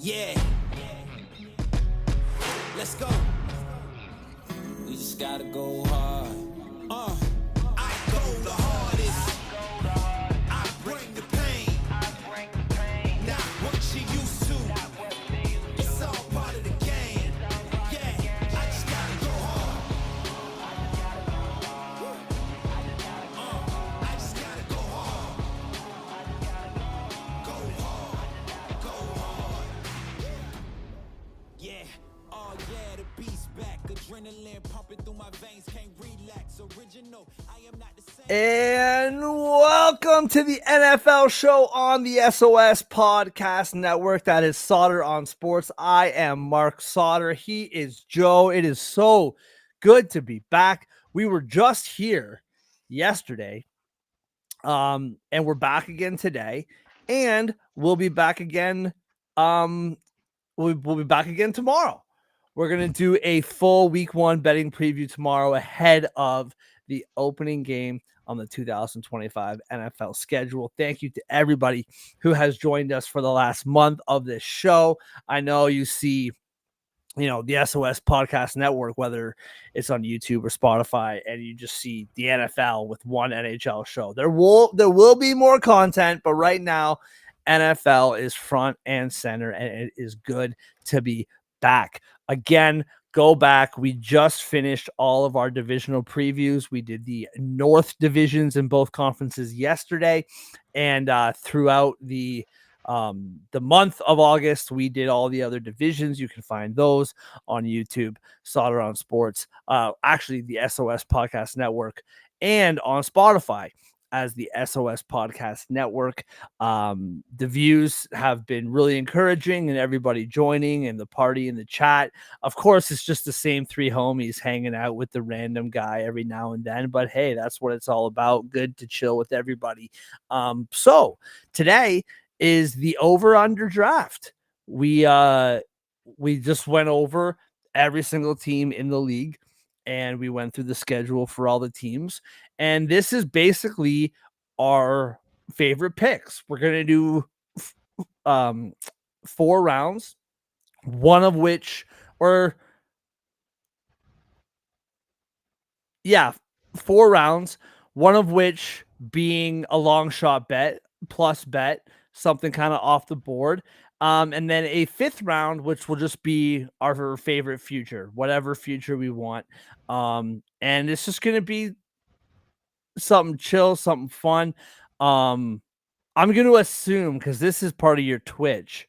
Yeah. Let's go. We just gotta go hard. I go the hardest. I bring the pain. Not what you used to. It's all part of the game. Yeah, I just gotta go hard. I just gotta go hard. Go hard. Go hard. Yeah. Oh yeah, the beast back. Adrenaline pumping through my veins. Can't relax. Original. I am not the same. And welcome to the NFL show on the S.O.S podcast network. That is Sauter on Sports. I am Mark Sauter. He is Joe. It is so good to be back. We were just here yesterday, and we're back again today, and we'll be back again. We'll be back again tomorrow. We're gonna do a full week 1 betting preview tomorrow ahead of the opening game on the 2025 NFL schedule. Thank you to everybody who has joined us for the last month of this show. I know you see, the S.O.S podcast network, whether it's on YouTube or Spotify, and you just see the NFL with one NHL show. There will be more content, but right now NFL is front and center, and it is good to be back. Again, go back. We just finished all of our divisional previews. We did the North divisions in both conferences yesterday, and throughout the month of August, we did all the other divisions. You can find those on YouTube, Sauter on Sports, actually the S.O.S podcast network, and on Spotify as the S.O.S podcast network. The views have been really encouraging, and everybody joining and the party in the chat. Of course, it's just the same 3 homies hanging out with the random guy every now and then, but hey, that's what it's all about. Good to chill with everybody. So today is the over-under draft. We just went over every single team in the league, and we went through the schedule for all the teams. And this is basically our favorite picks. We're going to do 4 rounds, one of which, 4 rounds, one of which being a long shot bet, plus bet, something kind of off the board. And then a 5th round, which will just be our favorite future, whatever future we want. And it's just going to be something chill, something fun. I'm going to assume, because this is part of your Twitch,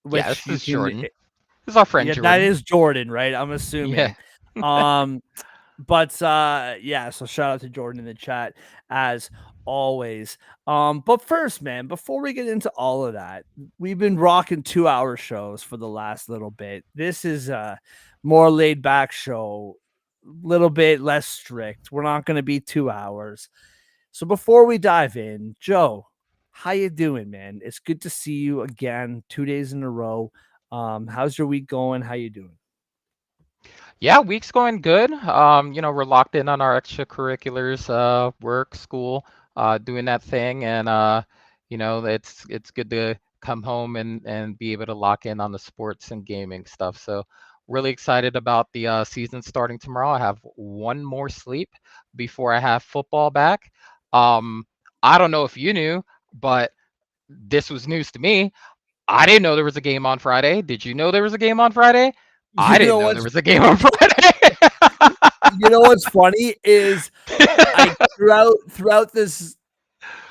which this is Jordan. This is our friend Jordan. That is Jordan, right? I'm assuming. Yeah. But so shout out to Jordan in the chat as always. But first, man, before we get into all of that, we've been rocking 2-hour shows for the last little bit. This is a more laid back show, little bit less strict. We're not going to be 2 hours. So before we dive in, Joe, how you doing, man? It's good to see you again, 2 days in a row. How's your week going? How you doing? Yeah, week's going good. We're locked in on our extracurriculars, work, school, doing that thing, and it's good to come home and be able to lock in on the sports and gaming stuff. So really excited about the season starting tomorrow. I have one more sleep before I have football back. I don't know if you knew, but this was news to me. I didn't know there was a game on Friday. Did you know there was a game on Friday? I didn't know there was a game on Friday. You know what's funny is throughout this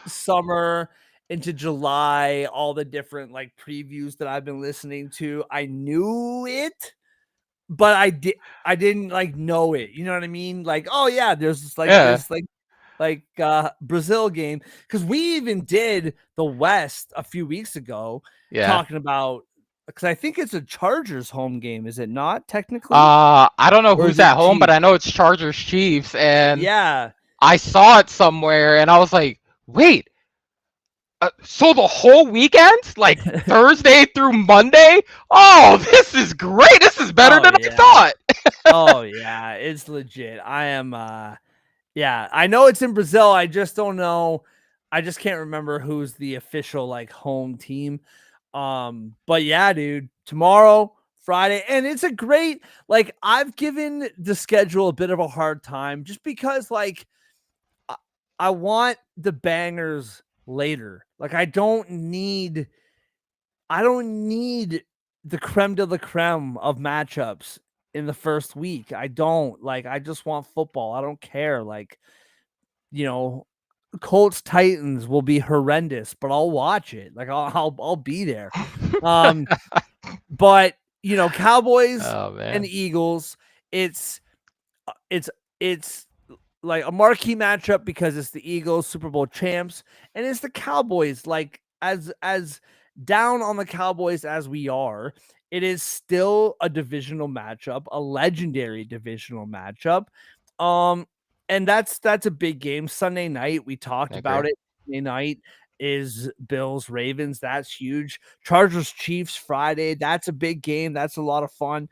summer into July, all the different previews that I've been listening to, I knew it, but I didn't know it. You know what I mean? There's this Brazil game, because we even did the West a few weeks ago, talking about, because I think it's a Chargers home game, is it not technically? I don't know who's at home, but I know it's Chargers Chiefs, and I saw it somewhere, and I was like, wait, so the whole weekend, Thursday through Monday? Oh, this is great! This is better than I thought. Oh yeah, it's legit. I am. I know it's in Brazil. I just don't know I just can't remember who's the official like home team. But yeah, dude, tomorrow, Friday, and it's a great like I've given the schedule a bit of a hard time just because like I, I want the bangers later. Like I don't need the creme de la creme of matchups in the first week. I don't like I just want football. I don't care. Like, you know, Colts Titans will be horrendous, but I'll watch it. Like I'll be there. Um, but Cowboys Oh and man. Eagles, it's it's like a marquee matchup because it's the Eagles, Super Bowl champs, and it's the Cowboys. Like as down on the Cowboys as we are, it is still a divisional matchup, a legendary divisional matchup. Um, and that's a big game. Sunday night, we talked I agree. about it. Sunday night is Bills Ravens. That's huge. Chargers Chiefs Friday. That's a big game. That's a lot of fun.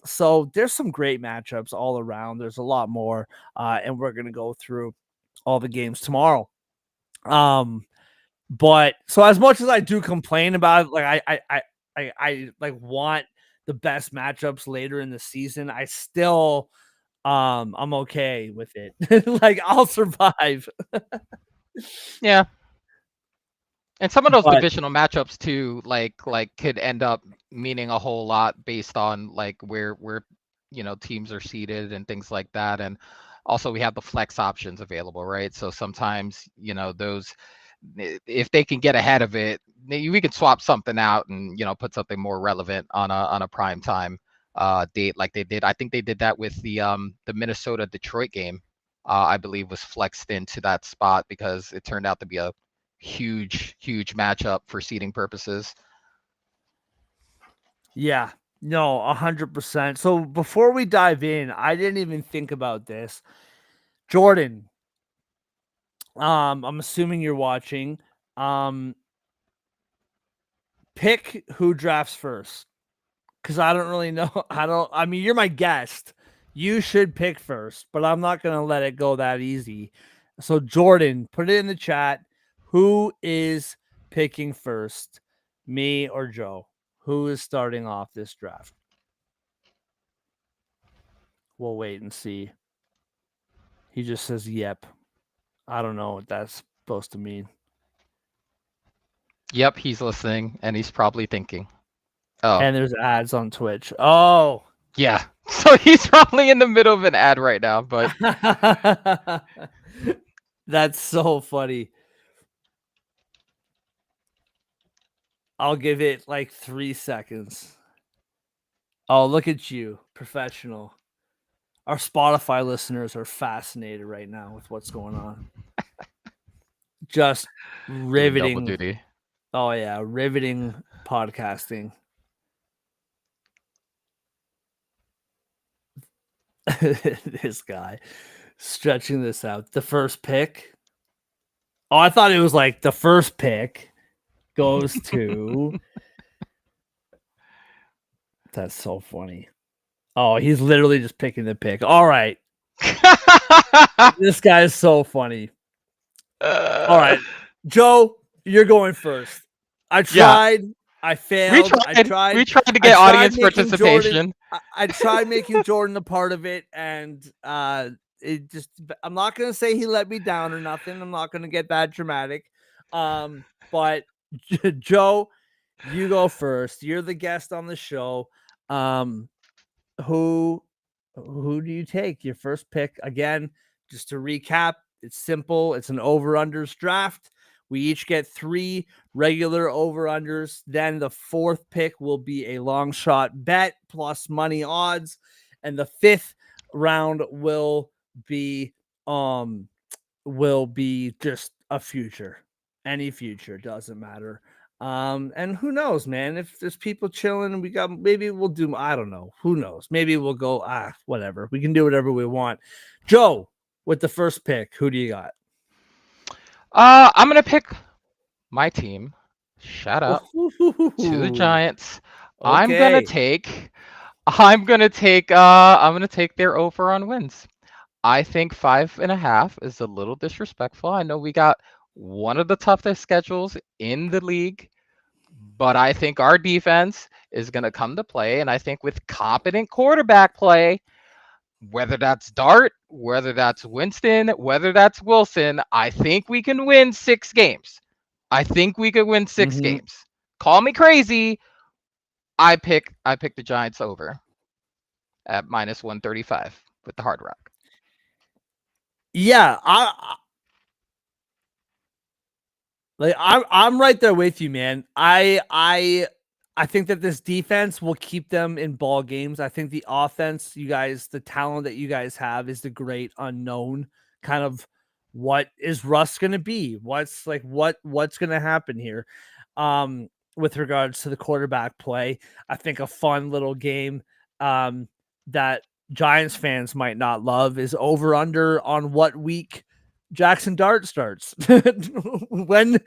So there's some great matchups all around. There's a lot more, and we're gonna go through all the games tomorrow. But so as much as I do complain about it, like I like want the best matchups later in the season, I still I'm okay with it. Like I'll survive. Yeah. And some of those But divisional matchups too, like could end up meaning a whole lot based on like where teams are seated and things like that. And also we have the flex options available, right? So sometimes those if they can get ahead of it, we could swap something out and put something more relevant on a prime time date like they did. I think they did that with the Minnesota Detroit game. I believe was flexed into that spot because it turned out to be a huge matchup for seeding purposes. yeah, no, 100%. So before we dive in, I didn't even think about this. Jordan, I'm assuming you're watching. Um, Pick who drafts first. Because I don't really know. I mean, you're my guest. You should pick first, but I'm not going to let it go that easy. So, Jordan, put it in the chat. Who is picking first, me or Joe? Who is starting off this draft? We'll wait and see. He just says, yep. I don't know what that's supposed to mean. Yep, he's listening and he's probably thinking, oh, And there's ads on Twitch. Oh. yeah. So he's probably in the middle of an ad right now, but That's so funny. I'll give it like 3 seconds. Oh, look at you, professional. Our Spotify listeners are fascinated right now with what's going on. Just doing double riveting. duty. Oh, yeah, riveting podcasting. This guy stretching this out. The first pick. Oh, I thought it was like the first pick goes to. That's so funny. Oh, he's literally just picking the pick. All right. This guy is so funny. All right. Joe, you're going first. I tried. Yeah. I failed. We tried to get audience participation. I tried making Jordan a part of it, and it just I'm not gonna say he let me down or nothing. I'm not gonna get that dramatic. But Joe, you go first. You're the guest on the show. Who who do you take? Your first pick again, just to recap, it's simple. It's an over-unders draft. We each get 3 regular over-unders. Then the 4th pick will be a long shot bet plus money odds. And the 5th round will be just a future. Any future, doesn't matter. And who knows, man? If there's people chilling, maybe we'll do. I don't know. Who knows? Maybe we'll go. Whatever. We can do whatever we want. Joe, with the first pick, who do you got? I'm gonna pick my team. Shout out to the Giants. I'm gonna Okay. take their over on wins. I think 5.5 is a little disrespectful. I know we got one of the toughest schedules in the league, but I think our defense is going to come to play. And I think with competent quarterback play, whether that's Dart, whether that's Winston, whether that's Wilson, I think we can win 6 games. I think we could win six Mm-hmm. games. Call me crazy. I pick the Giants over at minus 135 with the Hard Rock. Yeah, I'm right there with you, man. I think that this defense will keep them in ball games. I think the offense, you guys, the talent that you guys have is the great unknown. Kind of what is Russ going to be? What's going to happen here? With regards to the quarterback play, I think a fun little game that Giants fans might not love is over under on what week Jackson Dart starts. when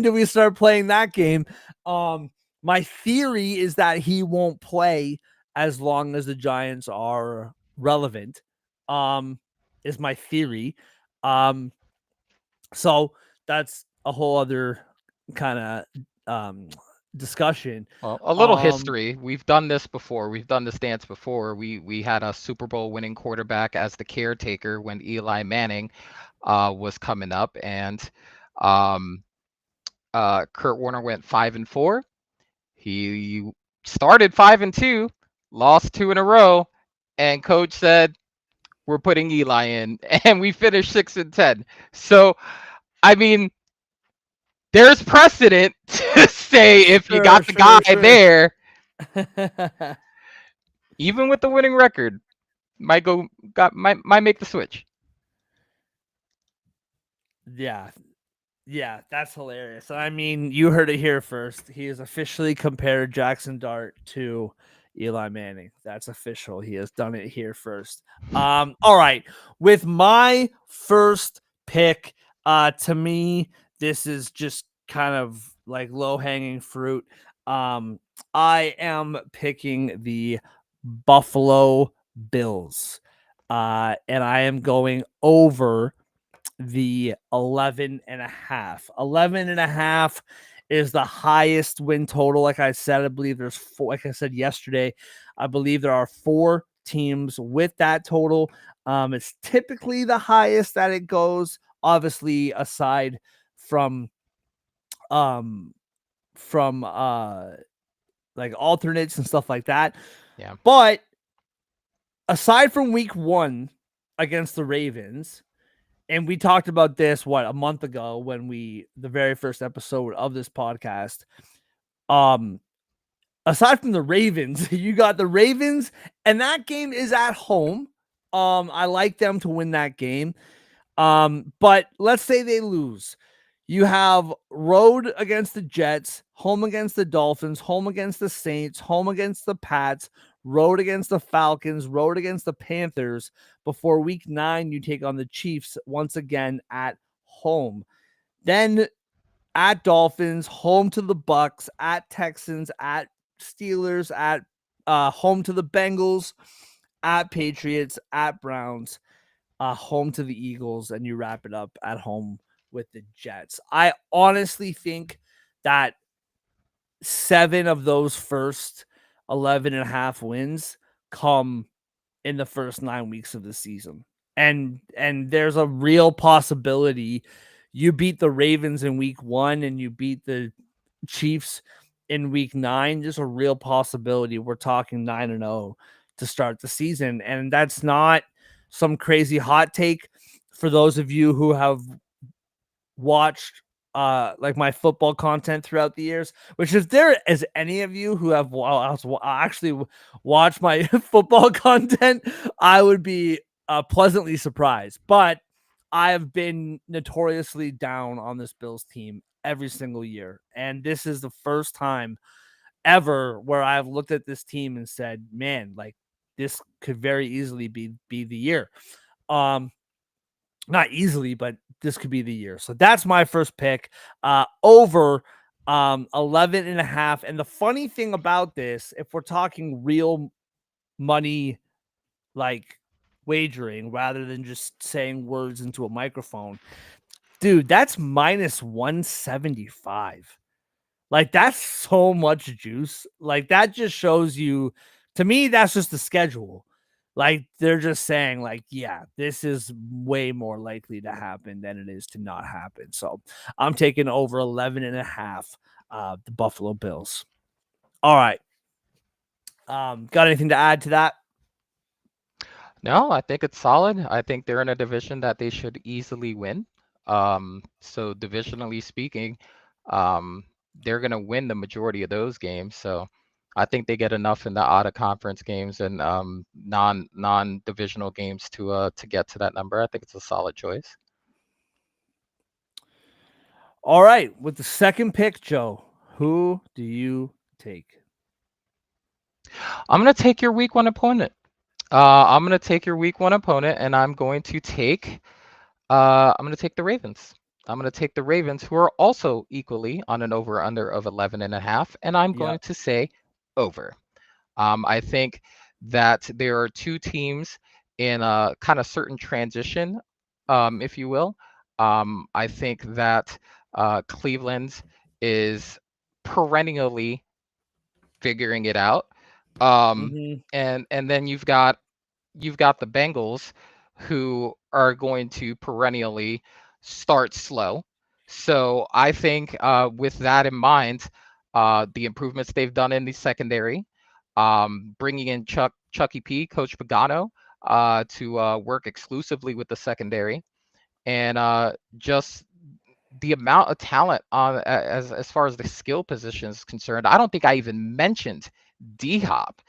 do we start playing that game? My theory is that he won't play as long as the Giants are relevant. Is my theory. Um, so that's a whole other kind of discussion. Well, a little Um, history. We've done this before. We've done this dance before. We had a Super Bowl winning quarterback as the caretaker when Eli Manning was coming up, and um, Kurt Warner went 5-4. He started 5-2, lost 2 in a row, and coach said, "We're putting Eli in," and we finished 6-10. So, I mean, there's precedent to say if you sure, got the guy sure, sure. there, even with the winning record, might make the switch. Yeah, yeah, that's hilarious. I mean, you heard it here first. He has officially compared Jackson Dart to Eli Manning. That's official. He has done it here first. All right. With my first pick, to me, this is just kind of like low-hanging fruit. I am picking the Buffalo Bills. And I am going over the 11 and a half. 11 and a half is the highest win total. Like I said, I believe there's four. Like I said yesterday, I believe there are 4 teams with that total. It's typically the highest that it goes, obviously, aside from um from like alternates and stuff like that. Yeah. But aside from week 1 against the Ravens, and we talked about this a month ago when the very first episode of this podcast. Um, aside from the Ravens, you got the Ravens, and that game is at home. I like them to win that game. But let's say they lose. You have road against the Jets, home against the Dolphins, home against the Saints, home against the Pats, road against the Falcons, road against the Panthers. Before week 9, you take on the Chiefs once again at home. Then at Dolphins, home to the Bucks, at Texans, at Steelers, at home to the Bengals, at Patriots, at Browns, home to the Eagles, and you wrap it up at home with the Jets. I honestly think that 7 of those first 11 and a half wins come in the first 9 weeks of the season. And there's a real possibility you beat the Ravens in week 1 and you beat the Chiefs in week 9. There's a real possibility we're talking 9-0 to start the season. And that's not some crazy hot take for those of you who have watched like my football content throughout the years, which if there is any of you who have actually watched my football content, I would be pleasantly surprised. But I have been notoriously down on this Bills team every single year, and this is the first time ever where I've looked at this team and said, man, like this could very easily be the year. Not easily, but this could be the year. So that's my first pick, over 11 and a half. And the funny thing about this, if we're talking real money, like wagering rather than just saying words into a microphone, Dude, that's minus 175. Like, that's so much juice. Like, that just shows you, to me, that's just the schedule. Like, they're just saying, like, yeah, this is way more likely to happen than it is to not happen. So I'm taking over 11.5, the Buffalo Bills. All right. Got anything to add to that? No, I think it's solid. I think they're in a division that they should easily win. So divisionally speaking, um, they're going to win the majority of those games. So I think they get enough in the out of conference games and non-divisional games to get to that number. I think it's a solid choice. All right. With the second pick, Joe, who do you take? I'm going to take your week one opponent. I'm going to take your week one opponent, and I'm going to take the Ravens. I'm going to take the Ravens, who are also equally on an over/under of 11.5, and I'm going Yep. to say over. I think that there are two teams in a kind of certain transition, if you will. I think that Cleveland is perennially figuring it out, Mm-hmm. and then you've got the Bengals who are going to perennially start slow. So I think with that in mind, the improvements they've done in the secondary, bringing in Chucky P, Coach Pagano, to work exclusively with the secondary, and just the amount of talent on as far as the skill position is concerned. I don't think I even mentioned D Hop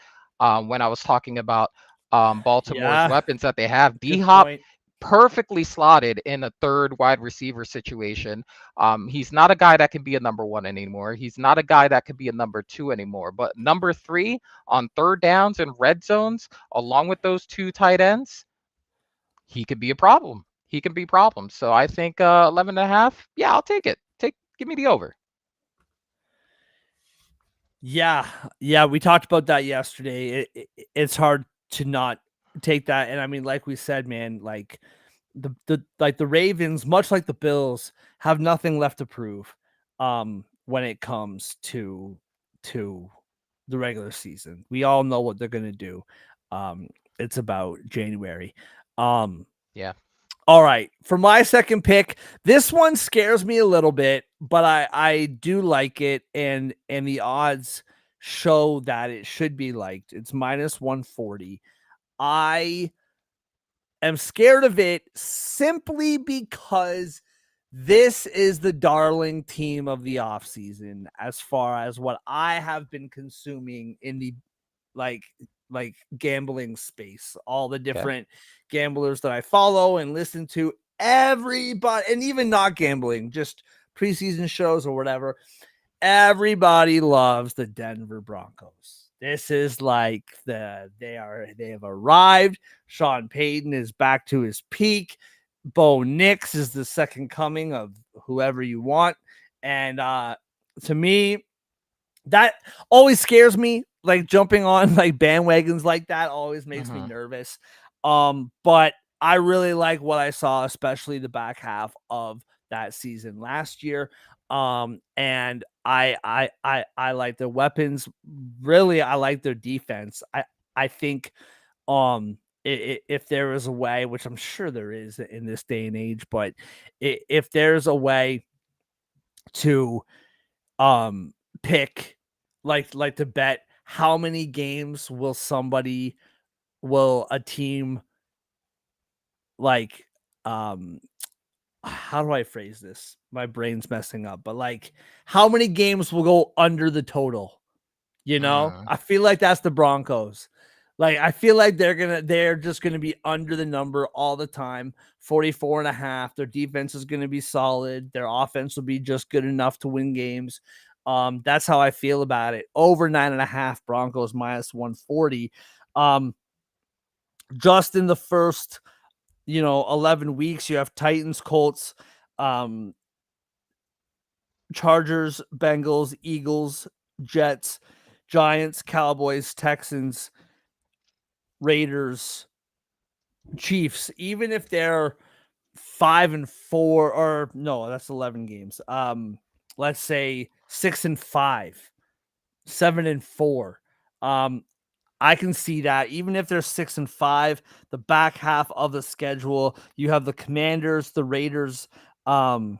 when I was talking about Baltimore's Yeah. weapons that they have. D Good Hop point. perfectly slotted in a third wide receiver situation. He's not a guy that can be a number one anymore. He's not a guy that could be a number two anymore. But number three on third downs and red zones, along with those two tight ends, he could be a problem. He can be problems. So I think 11.5. Yeah, I'll take it. Give me the over. Yeah, yeah, we talked about that yesterday. It's hard to not take that, and I mean, like we said, man, like the Ravens, much like the Bills, have nothing left to prove. When it comes to the regular season, we all know what they're gonna do. Um, it's about January. Um, Yeah. all right, for my second pick, this one scares me a little bit, but I do like it, and the odds show that it should be liked. It's minus 140. I am scared of it simply because this is the darling team of the offseason as far as what I have been consuming in the like gambling space, all the Okay. different gamblers that I follow and listen to, everybody, and even not gambling, just preseason shows or whatever. Everybody loves the Denver Broncos. This is like they have arrived. Sean Payton is back to his peak. Bo Nix is the second coming of whoever you want. And to me, that always scares me. Like jumping on like bandwagons like that always makes me Hmm. nervous. But I really like what I saw, especially the back half of that season last year. And I like their weapons. Really, I like their defense. I think if there is a way, which I'm sure there is in this day and age, but if there's a way to um pick like to bet how many games will a team like um how do I phrase this? My brain's messing up, but like how many games will go under the total? You know, Mm. I feel like that's the Broncos. Like I feel like they're just gonna be under the number all the time, 44.5. Their defense is gonna be solid. Their offense will be just good enough to win games. That's how I feel about it. Over 9.5, Broncos minus 140. Um, just in the first, 11 weeks, you have Titans, Colts, um, Chargers, Bengals, Eagles, Jets, Giants, Cowboys, Texans, Raiders, Chiefs. Even if they're 5-4, or no, that's 11 games. Let's say 6-5, 7-4. Um, I can see that even if they're 6-5, the back half of the schedule, you have the Commanders, the Raiders, um,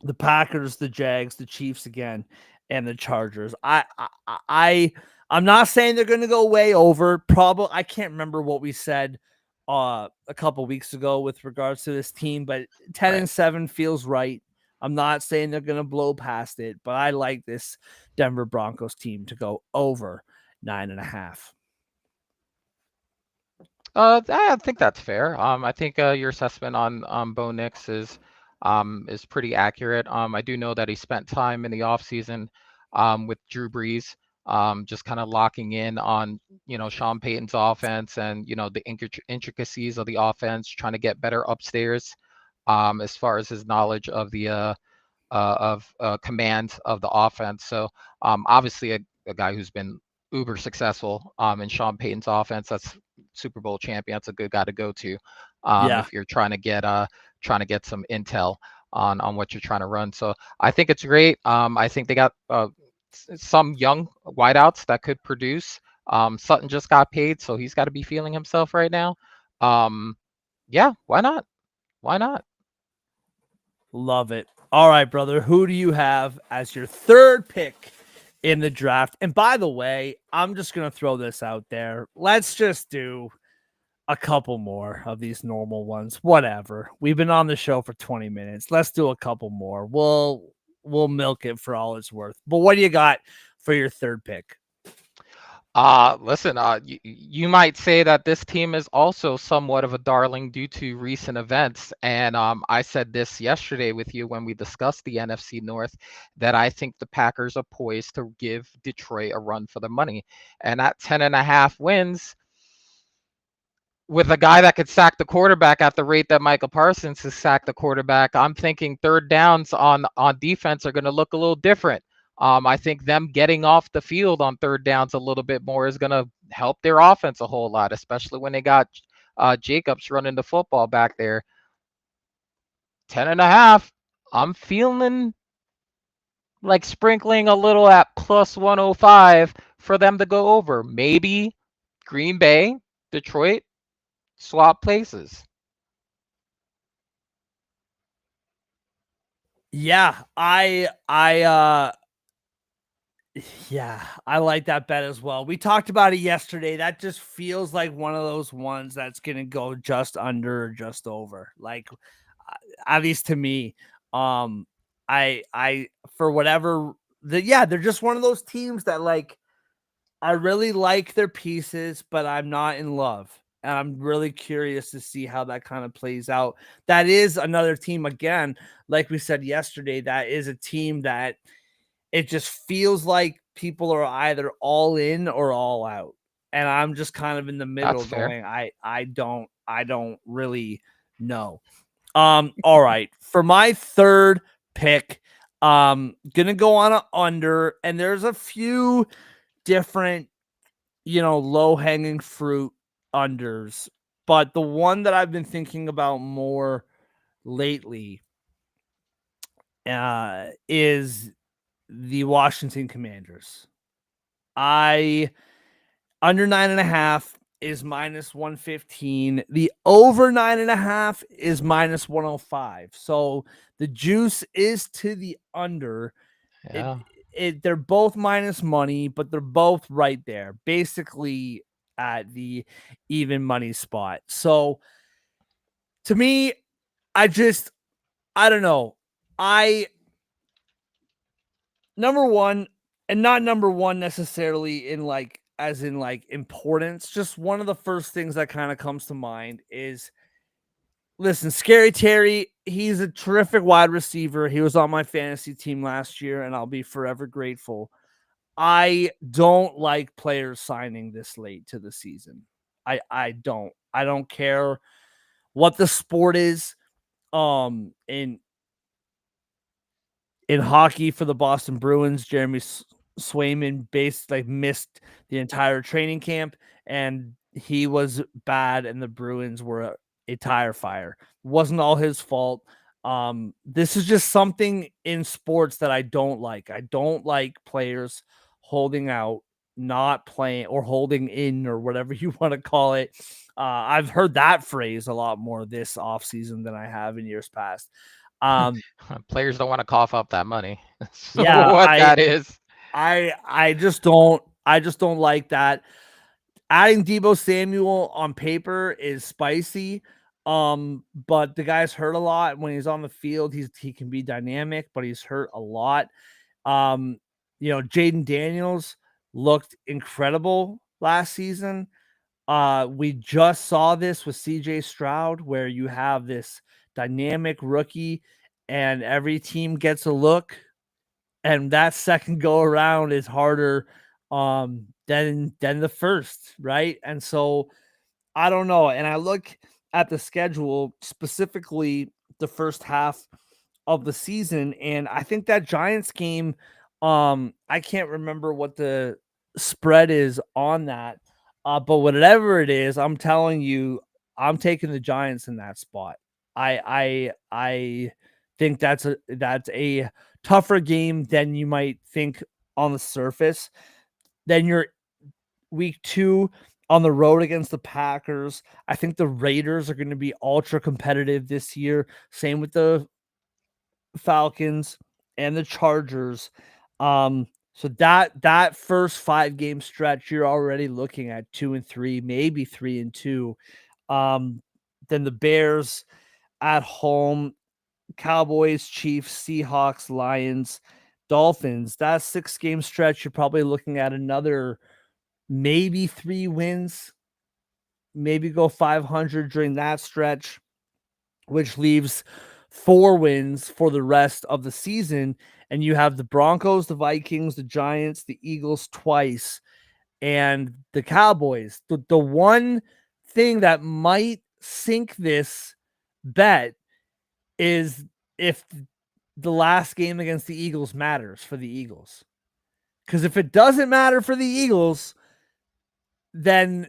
the Packers, the Jags, the Chiefs again, and the Chargers. I'm not saying they're going to go way over. Probably I can't remember what we said a couple weeks ago with regards to this team, but 10 Right. and 7 feels right. I'm not saying they're going to blow past it, but I like this Denver Broncos team to go over 9.5. I think that's fair. I think your assessment on Bo Nix is pretty accurate. I do know that he spent time in the offseason with Drew Brees, just kind of locking in on Sean Payton's offense and the intricacies of the offense, trying to get better upstairs as far as his knowledge of the command of the offense. So obviously a guy who's been uber successful in Sean Payton's offense. That's Super Bowl champion. That's a good guy to go to Yeah. if you're trying to get some intel on what you're trying to run. So I think it's great. I think they got some young wideouts that could produce. Sutton just got paid, so he's got to be feeling himself right now. Yeah, why not? Why not? Love it. All right, brother. Who do you have as your third pick in the draft? And by the way, I'm just going to throw this out there. Let's just do a couple more of these normal ones. Whatever. We've been on the show for 20 minutes. Let's do a couple more. We'll milk it for all it's worth. But what do you got for your third pick? Listen, you might say that this team is also somewhat of a darling due to recent events. And I said this yesterday with you when we discussed the NFC North, that I think the Packers are poised to give Detroit a run for the money. And at 10.5 wins, with a guy that could sack the quarterback at the rate that Michael Parsons has sacked the quarterback, I'm thinking third downs on defense are going to look a little different. I think them getting off the field on third downs a little bit more is going to help their offense a whole lot, especially when they got Jacobs running the football back there. 10.5. I'm feeling like sprinkling a little at plus 105 for them to go over. Maybe Green Bay, Detroit, swap places. Yeah, yeah, I like that bet as well. We talked about it yesterday. That just feels like one of those ones that's going to go just under or just over. Like at least to me, um I for whatever they're just one of those teams that like I really like their pieces, but I'm not in love. And I'm really curious to see how that kind of plays out. That is another team again, like we said yesterday, that is a team that it just feels like people are either all in or all out. And I'm just kind of in the middle That's fair. going, I don't really know. All right. For my third pick, gonna go on a under, and there's a few different, low hanging fruit unders, but the one that I've been thinking about more lately is the Washington Commanders. I under 9.5 is minus 115. The over 9.5 is minus 105. So the juice is to the under. It Yeah. they're both minus money, but they're both right there, basically at the even money spot. So to me, I don't know. I number one, and not number one necessarily in like as in like importance. Just one of the first things that kind of comes to mind is listen, Scary Terry, he's a terrific wide receiver. He was on my fantasy team last year, and I'll be forever grateful. I don't like players signing this late to the season. I don't. I don't care what the sport is. In hockey for the Boston Bruins, Jeremy Swayman missed the entire training camp, and he was bad, and the Bruins were a tire fire. Wasn't all his fault. This is just something in sports that I don't like. I don't like players holding out, not playing, or holding in, or whatever you want to call it. I've heard that phrase a lot more this offseason than I have in years past. Um, Players don't want to cough up that money. So yeah, what that is. I just don't like that. Adding Debo Samuel on paper is spicy. But the guy's hurt a lot. When he's on the field, he can be dynamic, but he's hurt a lot. Jaden Daniels looked incredible last season. We just saw this with CJ Stroud, where you have this dynamic rookie and every team gets a look, and that second go around is harder than the first, right? And so I don't know. And I look at the schedule, specifically the first half of the season, and I think that Giants game, I can't remember what the spread is on that. But whatever it is, I'm telling you, I'm taking the Giants in that spot. I think that's a tougher game than you might think on the surface. Then you're week 2 on the road against the Packers. I think the Raiders are going to be ultra competitive this year. Same with the Falcons and the Chargers. So that first 5-game stretch, you're already looking at 2-3, maybe 3-2. Then the Bears at home, Cowboys, Chiefs, Seahawks, Lions, Dolphins. That 6-game stretch, you're probably looking at another maybe 3 wins, maybe go 500 during that stretch, which leaves 4 wins for the rest of the season. And you have the Broncos, the Vikings, the Giants, the Eagles twice, and the Cowboys. The one thing that might sink this bet is if the last game against the Eagles matters for the Eagles. Because if it doesn't matter for the Eagles, then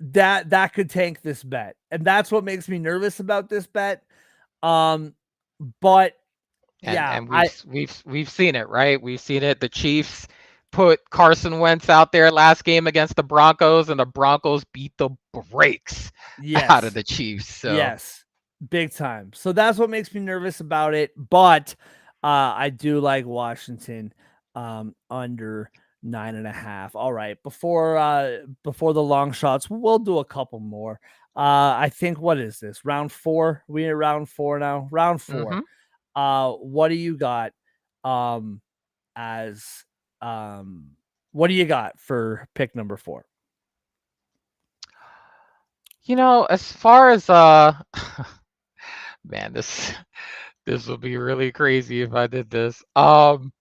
that could tank this bet. And that's what makes me nervous about this bet. But yeah, And we've seen it, right? We've seen it. The Chiefs put Carson Wentz out there last game against the Broncos, and the Broncos beat the brakes out of yes, the Chiefs. So yes, big time. So that's what makes me nervous about it. But I do like Washington under 9.5. All right, before the long shots, we'll do a couple more. I think, what is this, round 4? We're at round 4 now. Round 4. hmm What do you got as what do you got for pick number 4? as far as man, this would be really crazy if I did this. I'm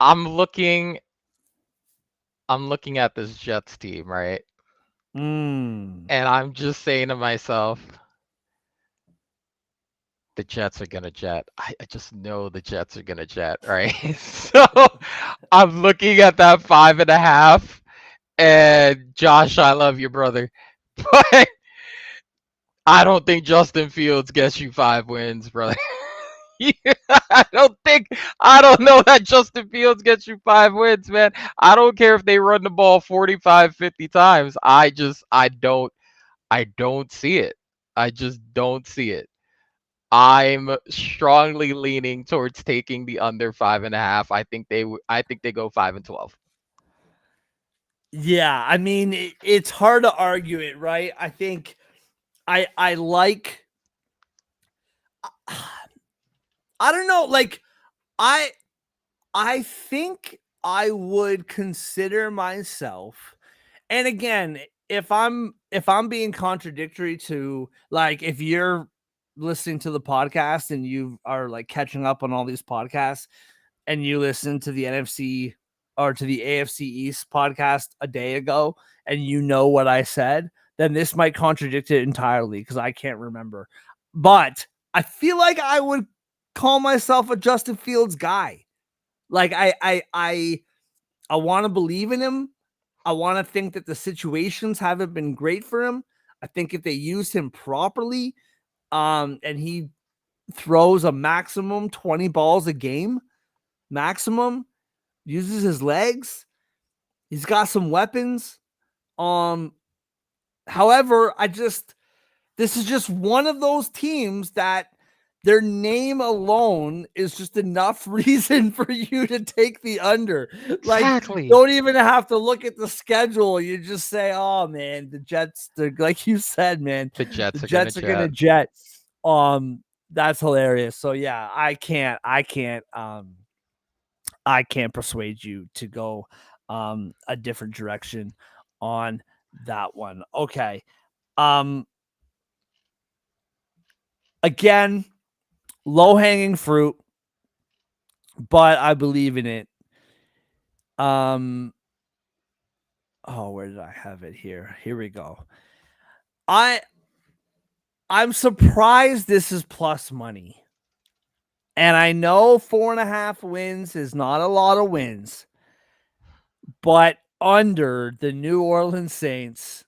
looking I'm looking at this Jets team, right? Mm. And I'm just saying to myself, the Jets are gonna jet. I just know the Jets are gonna jet, right? So I'm looking at that 5.5, and Josh, I love you, brother, but I don't think Justin Fields gets you 5 wins, brother. Yeah, I don't know that Justin Fields gets you 5 wins, man. I don't care if they run the ball 45, 50 times. I don't see it. I just don't see it. I'm strongly leaning towards taking the under 5.5. I think they go 5-12. Yeah, I mean, it's hard to argue it, right? I think I like I don't know, like I I think I would consider myself, and again, if I'm being contradictory to, like, if you're listening to the podcast and you are like catching up on all these podcasts and you listen to the NFC or to the AFC East podcast a day ago and you know what I said, then this might contradict it entirely because I can't remember. But I feel like I would call myself a Justin Fields guy. Like I want to believe in him. I want to think that the situations haven't been great for him. I think if they use him properly, and he throws a maximum 20 balls a game, maximum, uses his legs, he's got some weapons. Um, However, this is just one of those teams that their name alone is just enough reason for you to take the under. Like, Exactly. don't even have to look at the schedule. You just say, "Oh man, the Jets." They're like you said, man. The The Jets are gonna Jets are gonna jet. jet. That's hilarious. So yeah, I can't persuade you to go a different direction on that one. Okay. Um, Again, low hanging fruit, but I believe in it. Um, oh, where did I have it here? Here we go. I I'm surprised this is plus money. And I know 4.5 wins is not a lot of wins, but under the New Orleans Saints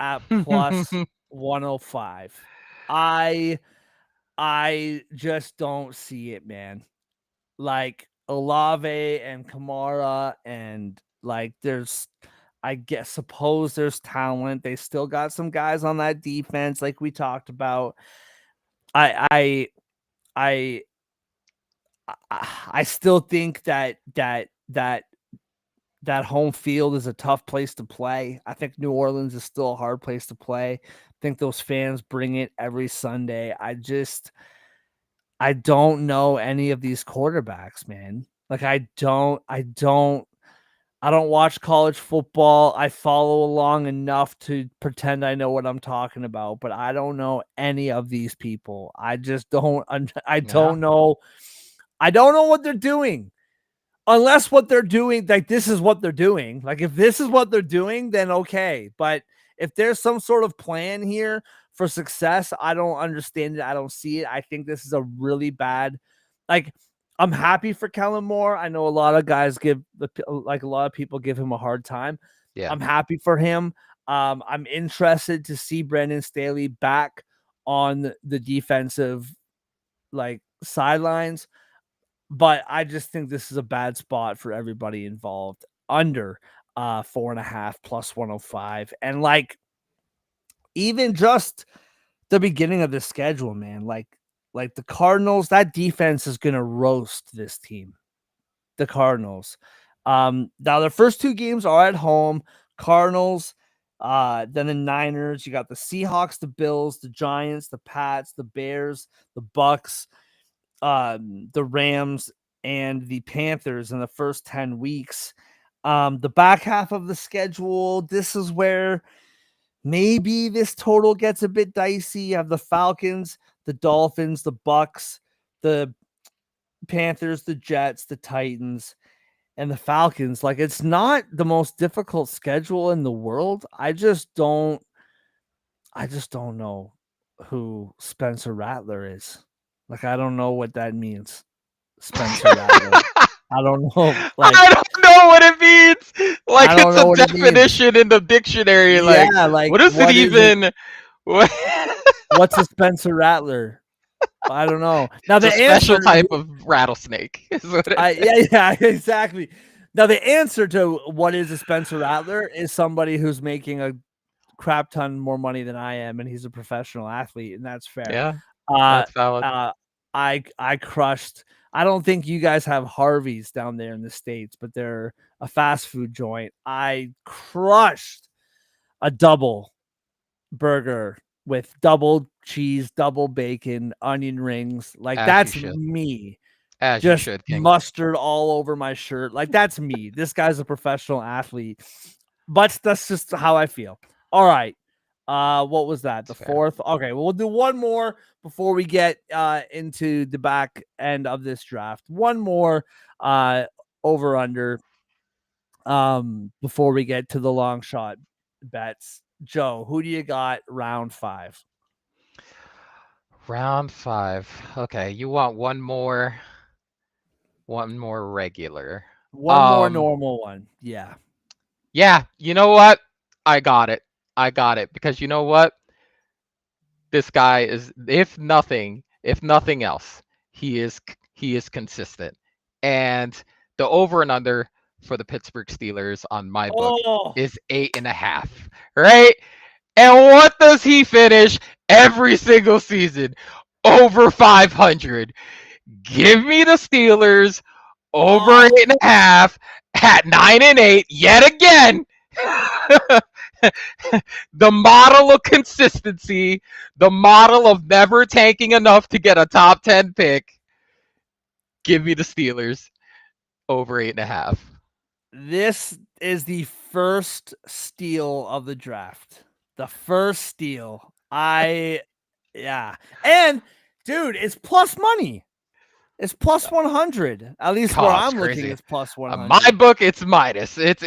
at plus 105. I I just don't see it, man. Like Olave and Kamara, and like there's I guess suppose there's talent. They still got some guys on that defense, like we talked about. I I I I still think that home field is a tough place to play. I think New Orleans is still a hard place to play. I think those fans bring it every Sunday. I don't know any of these quarterbacks, man. Like I don't watch college football. I follow along enough to pretend I know what I'm talking about, but I don't know any of these people. I just don't I Yeah. don't know. I don't know what they're doing. Unless what they're doing, like this is what they're doing. Like if this is what they're doing, then okay. But if there's some sort of plan here for success, I don't understand it. I don't see it. I think this is a really bad. Like I'm happy for Kellen Moore. I know a lot of guys like a lot of people give him a hard time. Yeah. I'm happy for him. I'm interested to see Brandon Staley back on the defensive like sidelines, but I just think this is a bad spot for everybody involved. Under 4.5 plus 105. And like even just the beginning of the schedule, man, like the Cardinals, that defense is gonna roast this team. The Cardinals. Now their first two games are at home. Cardinals, then the Niners. You got the Seahawks, the Bills, the Giants, the Pats, the Bears, the Bucks, the Rams, and the Panthers in the first 10 weeks. The back half of the schedule, this is where maybe this total gets a bit dicey. You have the Falcons, the Dolphins, the Bucks, the Panthers, the Jets, the Titans, and the Falcons. Like it's not the most difficult schedule in the world. I just don't know who Spencer Rattler is. Like I don't know what that means. Spencer Rattler. I don't know. Like I don't know what it means. I Like don't it's know a what it means. definition in the dictionary. Like, Yeah, like what is it what is it? even? What? What's a Spencer Rattler? I don't know. Now It's a the special answer, type of rattlesnake. Is what it is. yeah, exactly. Now the answer to what is a Spencer Rattler is somebody who's making a crap ton more money than I am, and he's a professional athlete, and that's fair. Yeah, Uh, that's valid. I crushed. I don't think you guys have Harveys down there in the States, but they're a fast food joint. I crushed a double burger with double cheese, double bacon, onion rings. Like As you that's should. me. As you Just should, King. mustard all over my shirt. Like that's me. This guy's a professional athlete. But that's just how I feel. All right. What was that? It's The fair. fourth? Okay, well, we'll do one more before we get into the back end of this draft. One more over under before we get to the long shot bets. Joe, who do you got round 5? Round five. Okay, you want one more regular. One more Um, normal one. Yeah. yeah, you know what? I got it. I got it because you know what? This guy is, if nothing else, he is consistent. And the over and under for the Pittsburgh Steelers on my book Oh, is 8.5. Right? And what does he finish every single season? Over 500. Give me the Steelers over oh, 8.5 at 9-8 yet again. The model of consistency, the model of never tanking enough to get a top 10 pick. Give me the Steelers over 8.5. this is the first steal of the draft. The first steal. Yeah. And dude, it's plus money. It's plus 100. At least where Oh, it's I'm looking, crazy. it's plus My 100. book, it's minus. It's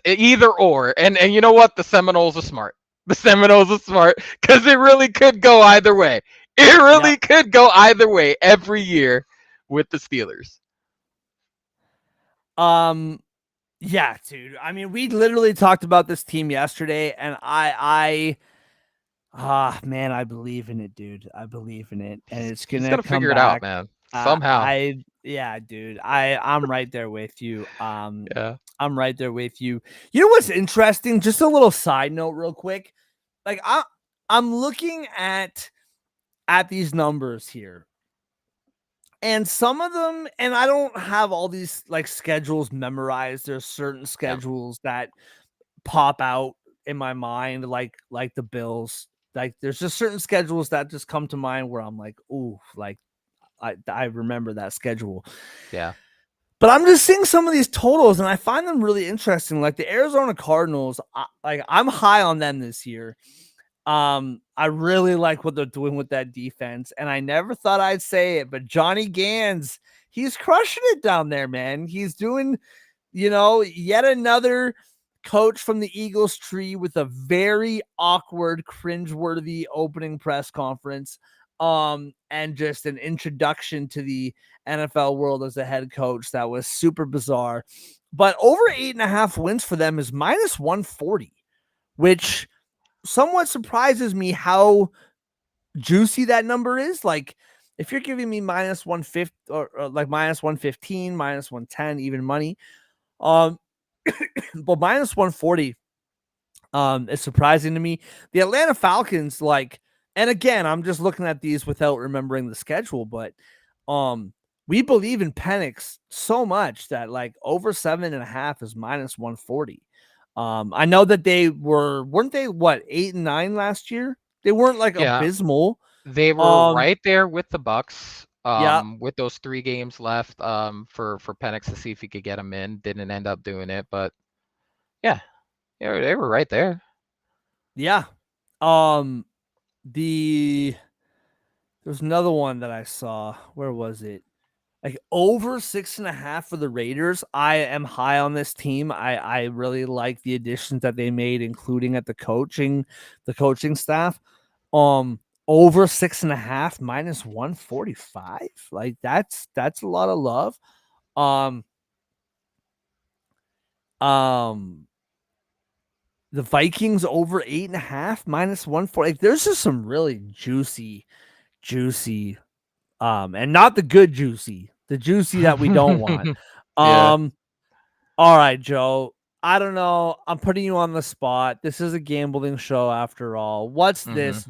either or. And you know what? The Seminoles are smart. The Seminoles are smart because it really could go either way. It Yep. really could go either way every year with the Steelers. Um, yeah, dude. I mean, we literally talked about this team yesterday, and man, I believe in it, dude. I believe in it, and it's He's gonna gonna come figure it out, back. man. Somehow. Yeah, dude. I'm right there with you. Yeah. I'm right there with you. You know what's interesting? Just a little side note, real quick. Like I'm looking at these numbers here, and some of them, and I don't have all these like schedules memorized. There's certain Yeah. schedules that pop out in my mind, like the Bills. Like there's just certain schedules that just come to mind where I'm like, ooh, like I remember that schedule. Yeah. But I'm just seeing some of these totals, and I find them really interesting. Like the Arizona Cardinals, I'm high on them this year. I really like what they're doing with that defense, and I never thought I'd say it, but Johnny Gans, he's crushing it down there, man. He's doing, yet another coach from the Eagles tree with a very awkward, cringeworthy opening press conference. And just an introduction to the NFL world as a head coach that was super bizarre. But over 8.5 wins for them is minus 140, which somewhat surprises me how juicy that number is. Like, if you're giving me minus 150 or like minus 115, minus 110, even money, but minus 140 is surprising to me. The Atlanta Falcons, like, and again, I'm just looking at these without remembering the schedule, but we believe in Penix so much that like over 7.5 is minus 140. I know that weren't they what 8 and 9 last year? They weren't like Yeah. abysmal. They were Um, right there with the Bucks. yeah, With those 3 games left, for Penix to see if he could get them in. Didn't end up doing it, but yeah, they were right there. yeah. Um, the There's another one that I saw. Where was it? Like over 6.5 for the Raiders. I am high on this team. I really like the additions that they made, including at the coaching staff. Over 6.5 minus 145. Like that's a lot of love. Um, um, the Vikings over 8.5 minus 140. Like, there's just some really juicy, and not the good juicy, the juicy that we don't want. Yeah. Um, All right, Joe. I don't know. I'm putting you on the spot. This is a gambling show after all. What's Hmm. this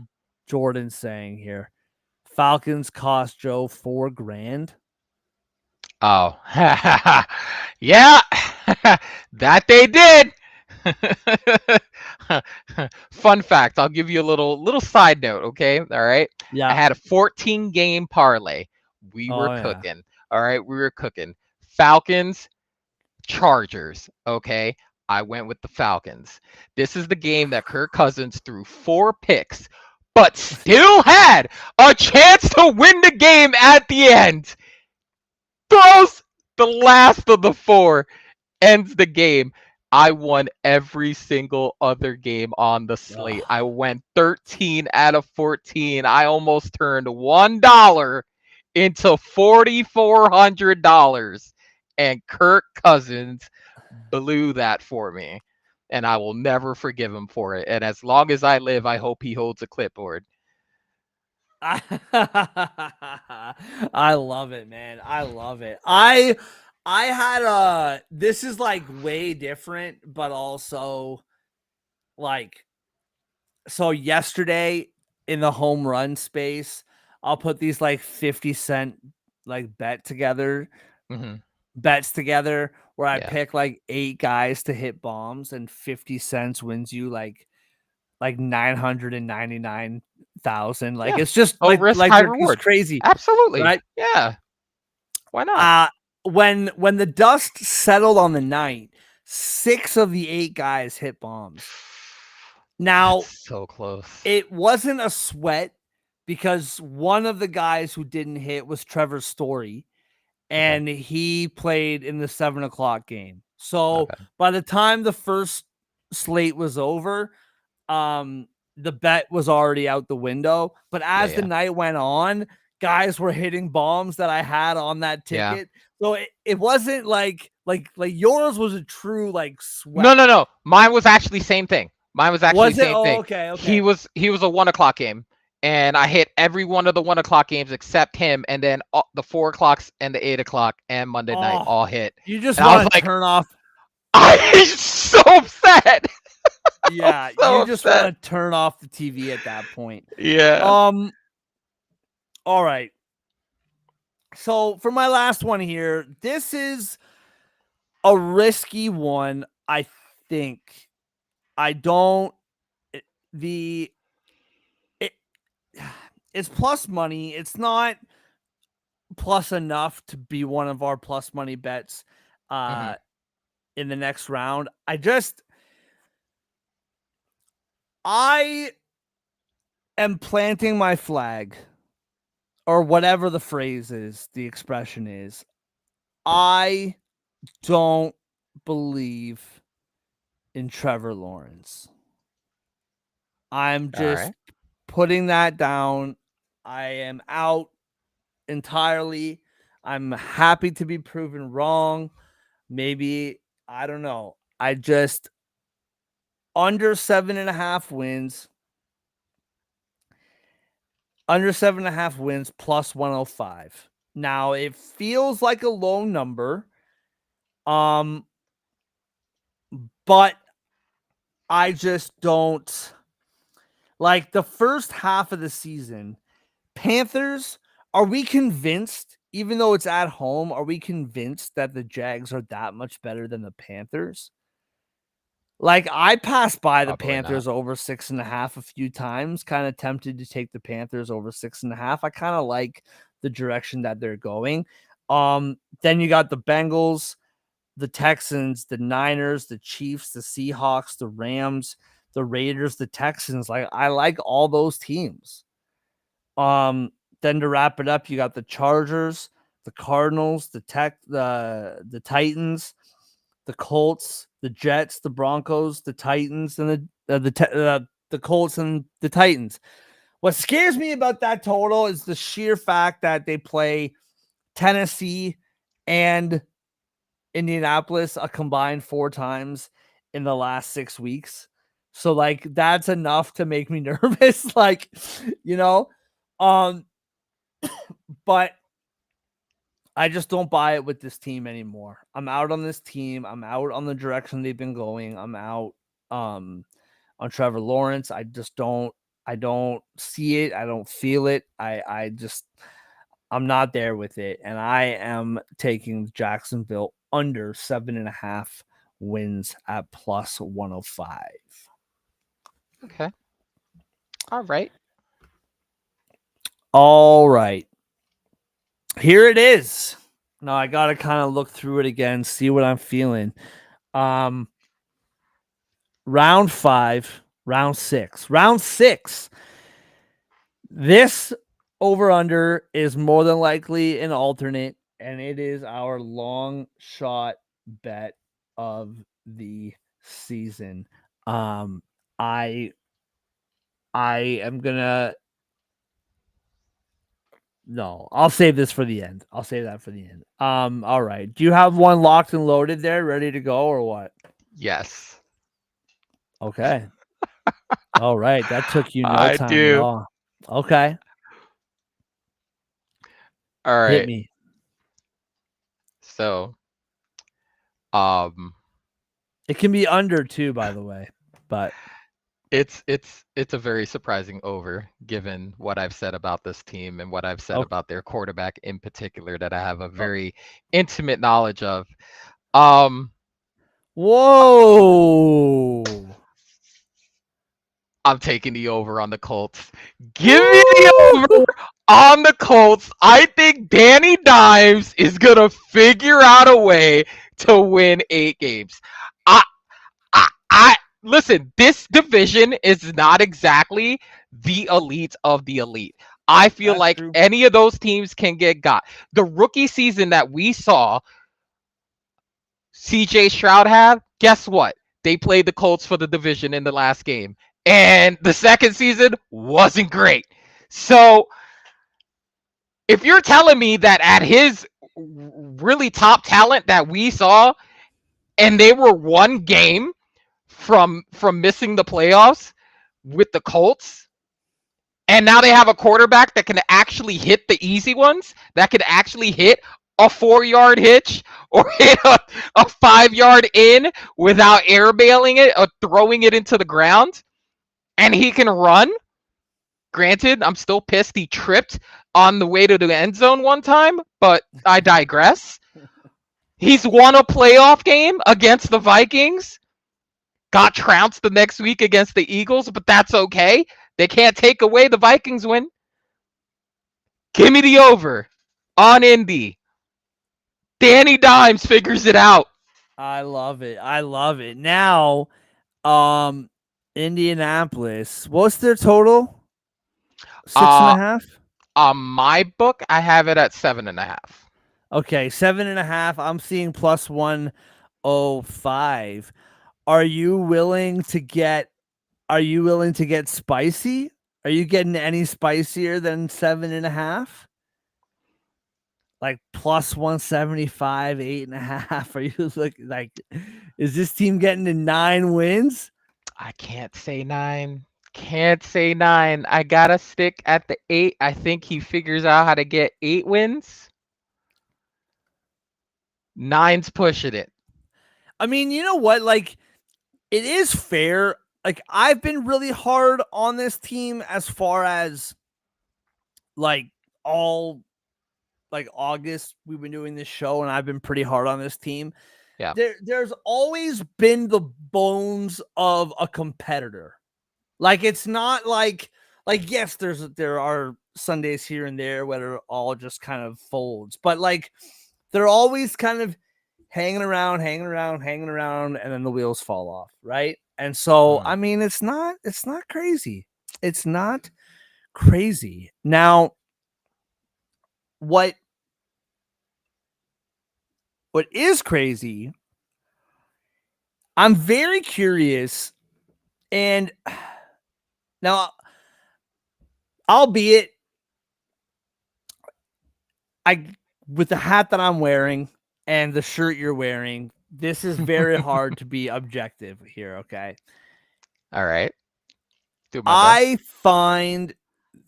Jordan saying here? Falcons cost Joe $4,000. Oh, yeah, that they did. Fun fact, I'll give you a little side note, okay? All right. I Yeah. had a 14 game parlay. We were Oh yeah. cooking. All right, we were cooking. Falcons, Chargers, okay? I went with the Falcons. This is the game that Kirk Cousins threw 4 picks, but still had a chance to win the game at the end. Throws the last of the 4, ends the game. I won every single other game on the slate. Ugh. I went 13 out of 14. I almost turned $1 into $4,400. And Kirk Cousins blew that for me. and I will never forgive him for it. And as long as I live, I hope he holds a clipboard. I love it, man. I love it. I had this is like way different, but also like so yesterday in the home run space, I'll put these like 50 cent like Hmm. bets together where I Yeah. pick like 8 guys to hit bombs and 50 cents wins you like 999,000. Like Yeah. it's just Low risk, like high they're just reward. crazy, Absolutely. right? Yeah. Why not? Uh when the dust settled on the night, 6 of the 8 guys hit bombs. That's Now, so close. it wasn't a sweat because one of the guys who didn't hit was Trevor Story, Okay. and he played in the 7 o'clock game. So Okay. by the time the first slate was over, um, the bet was already out the window. But Yeah. as the Yeah. night went on, guys were hitting bombs that I had on that Yeah. ticket. So it wasn't like yours was a true like No, sweat. no, no. Mine was actually same thing. Mine was actually Was it? same Oh, thing. okay, He okay. was he was a 1 o'clock game, and I hit every one of the 1 o'clock games except him, and then the 4 o'clocks and the 8 o'clock and Monday night Oh, all hit, you just and I was want to like, turn off. I'm so upset. I'm Yeah, so you just want upset. to turn off the TV at that point. Yeah. Um, all right. So for my last one here, this is a risky one, I think. I don't it- the it, it's plus money. It's not plus enough to be one of our plus money bets Hmm. uh in the next round. I am planting my flag or whatever the phrase is, the expression is. I don't believe in Trevor Lawrence. I'm All just right. putting that down. I am out entirely. I'm happy to be proven wrong. Maybe, I don't know. I just under 7.5 wins, under 7.5 wins plus 105. Now it feels like a low number. Um, but I just don't like the first half of the season. Panthers, are we convinced, even though it's at home, are we convinced that the Jags are that much better than the Panthers? Like, I passed by the Probably not. Panthers over 6.5 a few times, kind of tempted to take the Panthers over 6.5. I kind of like the direction that they're going. Then you got the Bengals, the Texans, the Niners, the Chiefs, the Seahawks, the Rams, the Raiders, the Texans. Like, I like all those teams. Then to wrap it up, you got the Chargers, the Cardinals, the Titans, the Colts, the Jets, the Broncos, the Titans, and the Colts and the Titans. What scares me about that total is the sheer fact that they play Tennessee and Indianapolis a combined 4 times in the last 6 weeks. So like that's enough to make me nervous. Like, you know, um, but I just don't buy it with this team anymore. I'm out on this team. I'm out on the direction they've been going. I'm out on Trevor Lawrence. I don't see it. I don't feel it. I'm not there with it. And I am taking Jacksonville under 7.5 wins at plus 105. Okay. All right. All right. Here it is. Now I gotta kind of look through it again, see what I'm feeling. Um round 5, round 6. Round 6. This over under is more than likely an alternate, and it is our long shot bet of the season. Um, I I am gonna no, I'll save this for the end. I'll save that for the end. All right. Do you have one locked and loaded there, ready to go, or what? Yes. Okay. All right. That took you no I time at do. all. Okay. All Hit right. me. So, um, It can be under too, by the way. But it's a very surprising over given what I've said about this team and what I've said okay. about their quarterback in particular that I have a very intimate knowledge of. Um, Whoa. I'm taking the over on the Colts. Give me the Woo! over on the Colts. I think Danny Dimes is gonna figure out a way to win 8 games. I I listen, this division is not exactly the elite of the elite. I feel That's like true. any of those teams can get got. The rookie season that we saw CJ Stroud have, guess what? They played the Colts for the division in the last game. And the second season wasn't great. So if you're telling me that at his really top talent that we saw, and they were 1 game from missing the playoffs with the Colts, and now they have a quarterback that can actually hit the easy ones, that can actually hit a 4 yard hitch or hit a 5 yard in without airbailing it or throwing it into the ground, and he can run. Granted, I'm still pissed he tripped on the way to the end zone one time, but I digress. He's won a playoff game against the Vikings, got trounced the next week against the Eagles, but that's okay. They can't take away the Vikings win. Give me the over on Indy. Danny Dimes figures it out. I love it. I love it. Now, um, Indianapolis. What's their total? Six and a Uh, half? on my book, I have it at 7.5. Okay, 7.5. I'm seeing plus 105. Are you willing to get spicy? Are you getting any spicier than 7.5? Like plus 175, 8.5. Are you like is this team getting to 9 wins? I can't say 9. Can't say 9. I gotta stick at the 8. I think he figures out how to get 8 wins. 9's pushing it. I mean, you know what? Like, it is fair. Like, I've been really hard on this team as far as like all like August. We've been doing this show, and I've been pretty hard on this team. Yeah. There's always been the bones of a competitor. Like, it's not like yes, there are Sundays here and there where it all just kind of folds, but like they're always kind of hanging around, and then the wheels fall off, right? And so, I Mm. mean, it's not crazy. It's not crazy. Now, what is crazy? I'm very curious, and now, albeit I with the hat that I'm wearing and the shirt you're wearing, this is very hard to be objective here, okay? All right. Do my best. I find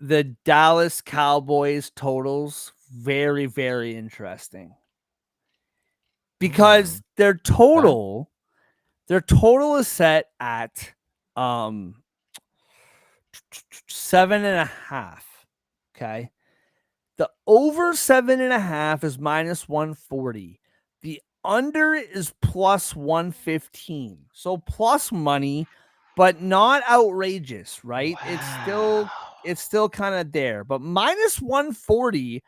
the Dallas Cowboys totals very, very interesting because Mm. Okay. their total is set at um 7.5. Okay. The over 7.5 is minus 140. The under is plus 115. So plus money, but not outrageous, right? Wow. It's still kind of there, but minus 140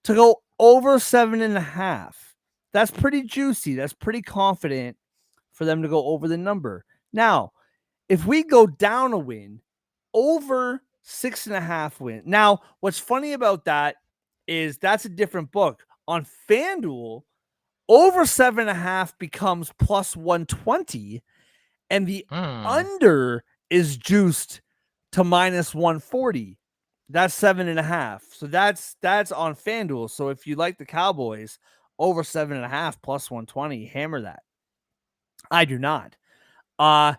to go over 7.5. That's pretty juicy. That's pretty confident for them to go over the number. Now, if we go down a win, over 6.5 win. Now, what's funny about that is that's a different book. On FanDuel, over 7.5 becomes plus 120, and the Mm. under is juiced to minus 140. That's 7.5. So that's on FanDuel. So if you like the Cowboys, over 7.5 plus 120, hammer that. I do not. Uh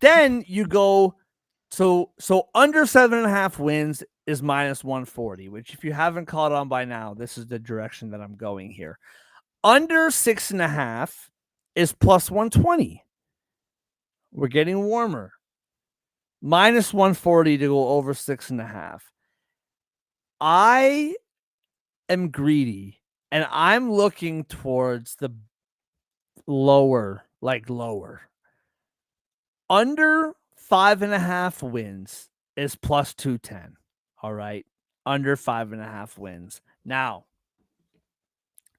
Then you go so under 7.5 wins is minus 140, which if you haven't caught on by now, this is the direction that I'm going here. Under 6.5 is plus 120. We're getting warmer. Minus 140 to go over 6.5. I am greedy and I'm looking towards the lower. Under 5.5 wins is plus 210. All right. Under 5.5 wins. Now,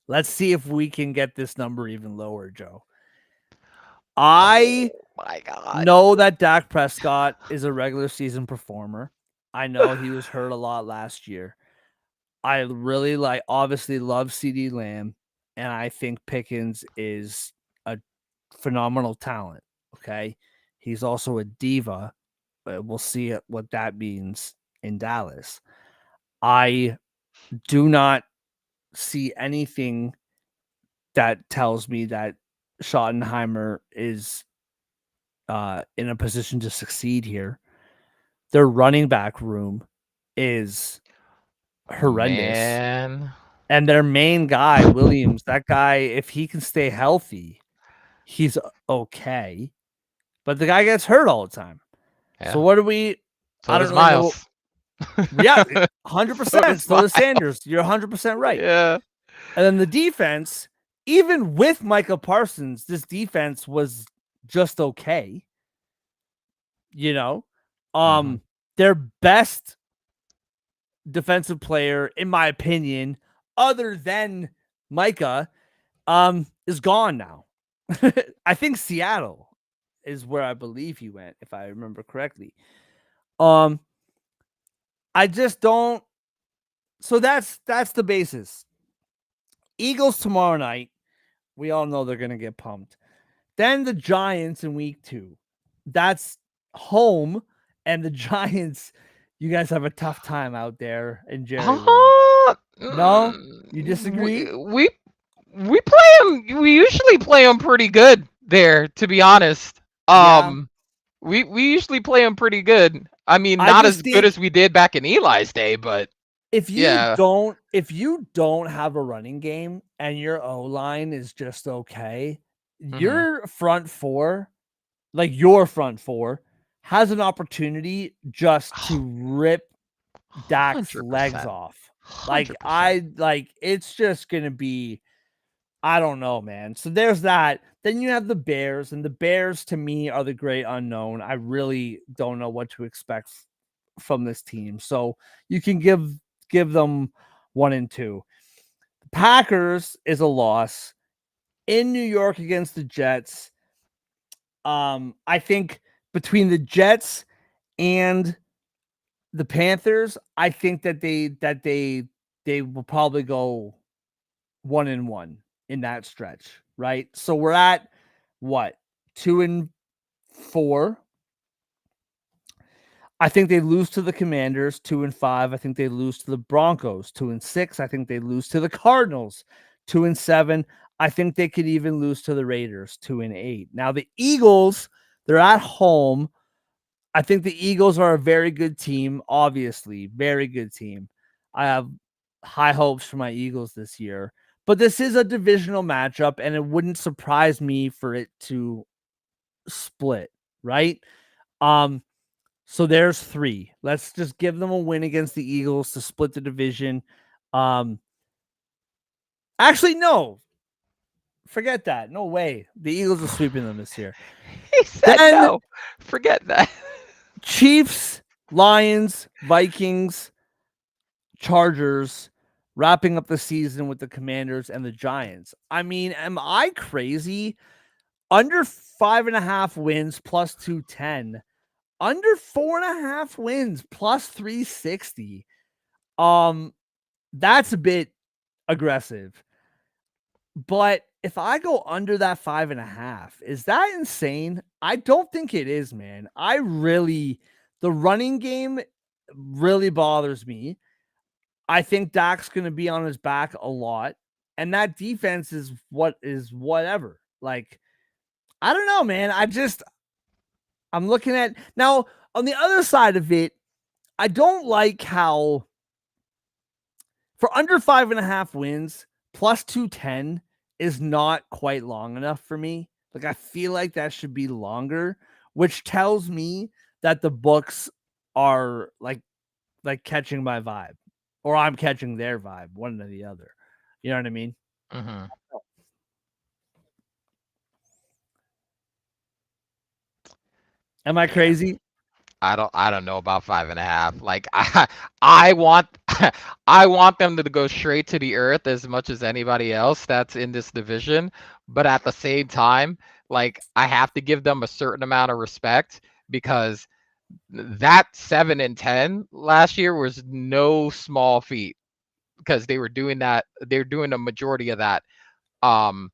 let's see if we can get this number even lower, Joe. I My God. know that Dak Prescott is a regular season performer. I know he was hurt a lot last year. I really obviously love CD Lamb, and I think Pickens is a phenomenal talent. Okay. He's also a diva. We'll see what that means in Dallas. I do not see anything that tells me that Schottenheimer is in a position to succeed here. Their running back room is horrendous. Man. And their main guy, Williams, that guy, if he can stay healthy, he's okay. But the guy gets hurt all the time. Yeah. So what do we? So I don't does really know. Miles. Yeah, So 100%. does So does Miles. Sanders. You're 100% right. Yeah. And then the defense, even with Micah Parsons, this defense was just okay. You know, Mm-hmm. their best defensive player, in my opinion, other than Micah, is gone now. I think Seattle is where I believe he went, if I remember correctly. I just don't. So that's the basis. Eagles tomorrow night. We all know they're gonna get pumped. Then the Giants in week 2. That's home, and the Giants. You guys have a tough time out there in Jerry World. Uh, No, you we, disagree? we we play them. We usually play them pretty good there, to be honest. Yeah. We usually play them pretty good. I mean, I not just as good think as we did back in Eli's day, but if you yeah. don't have a running game and your O line is just okay, Hmm. your front four, your front four, has an opportunity just to rip Dak's legs 100%. off. 100%. It's just gonna be, I don't know, man. So there's that. Then you have the Bears, and the Bears to me are the great unknown. I really don't know what to expect from this team. So you can give them 1 and 2. The Packers is a loss in New York against the Jets. I think between the Jets and the Panthers, I think that they will probably go 1 and 1 in that stretch, right? So we're at what? 2 and 4. I think they lose to the Commanders 2 and 5. I think they lose to the Broncos 2 and 6. I think they lose to the Cardinals 2 and 7. I think they could even lose to the Raiders 2 and 8. Now the Eagles, they're at home. I think the Eagles are a very good team, obviously, very good team. I have high hopes for my Eagles this year. But this is a divisional matchup, and it wouldn't surprise me for it to split, right? So there's 3. Let's just give them a win against the Eagles to split the division. Actually, no. Forget that. No way. The Eagles are sweeping them this year. He said Then no. Forget that. Chiefs, Lions, Vikings, Chargers, wrapping up the season with the Commanders and the Giants. I mean, am I crazy? Under 5.5 wins plus 210. Under 4.5 wins plus 360. That's a bit aggressive. But if I go under that 5.5, is that insane? I don't think it is, man. The running game really bothers me. I think Dak's going to be on his back a lot. And that defense is whatever. I don't know, man. I'm looking at now on the other side of it. I don't like how for under 5.5 wins, plus 210 is not quite long enough for me. Like, I feel like that should be longer, which tells me that the books are like catching my vibe, or I'm catching their vibe, one or the other. You know what I mean? Hmm. Am I Man, crazy? I don't know about 5.5. Like I want I want them to go straight to the earth as much as anybody else that's in this division. But at the same time, like I have to give them a certain amount of respect because that 7-10 last year was no small feat because they were doing that. They're doing a majority of that um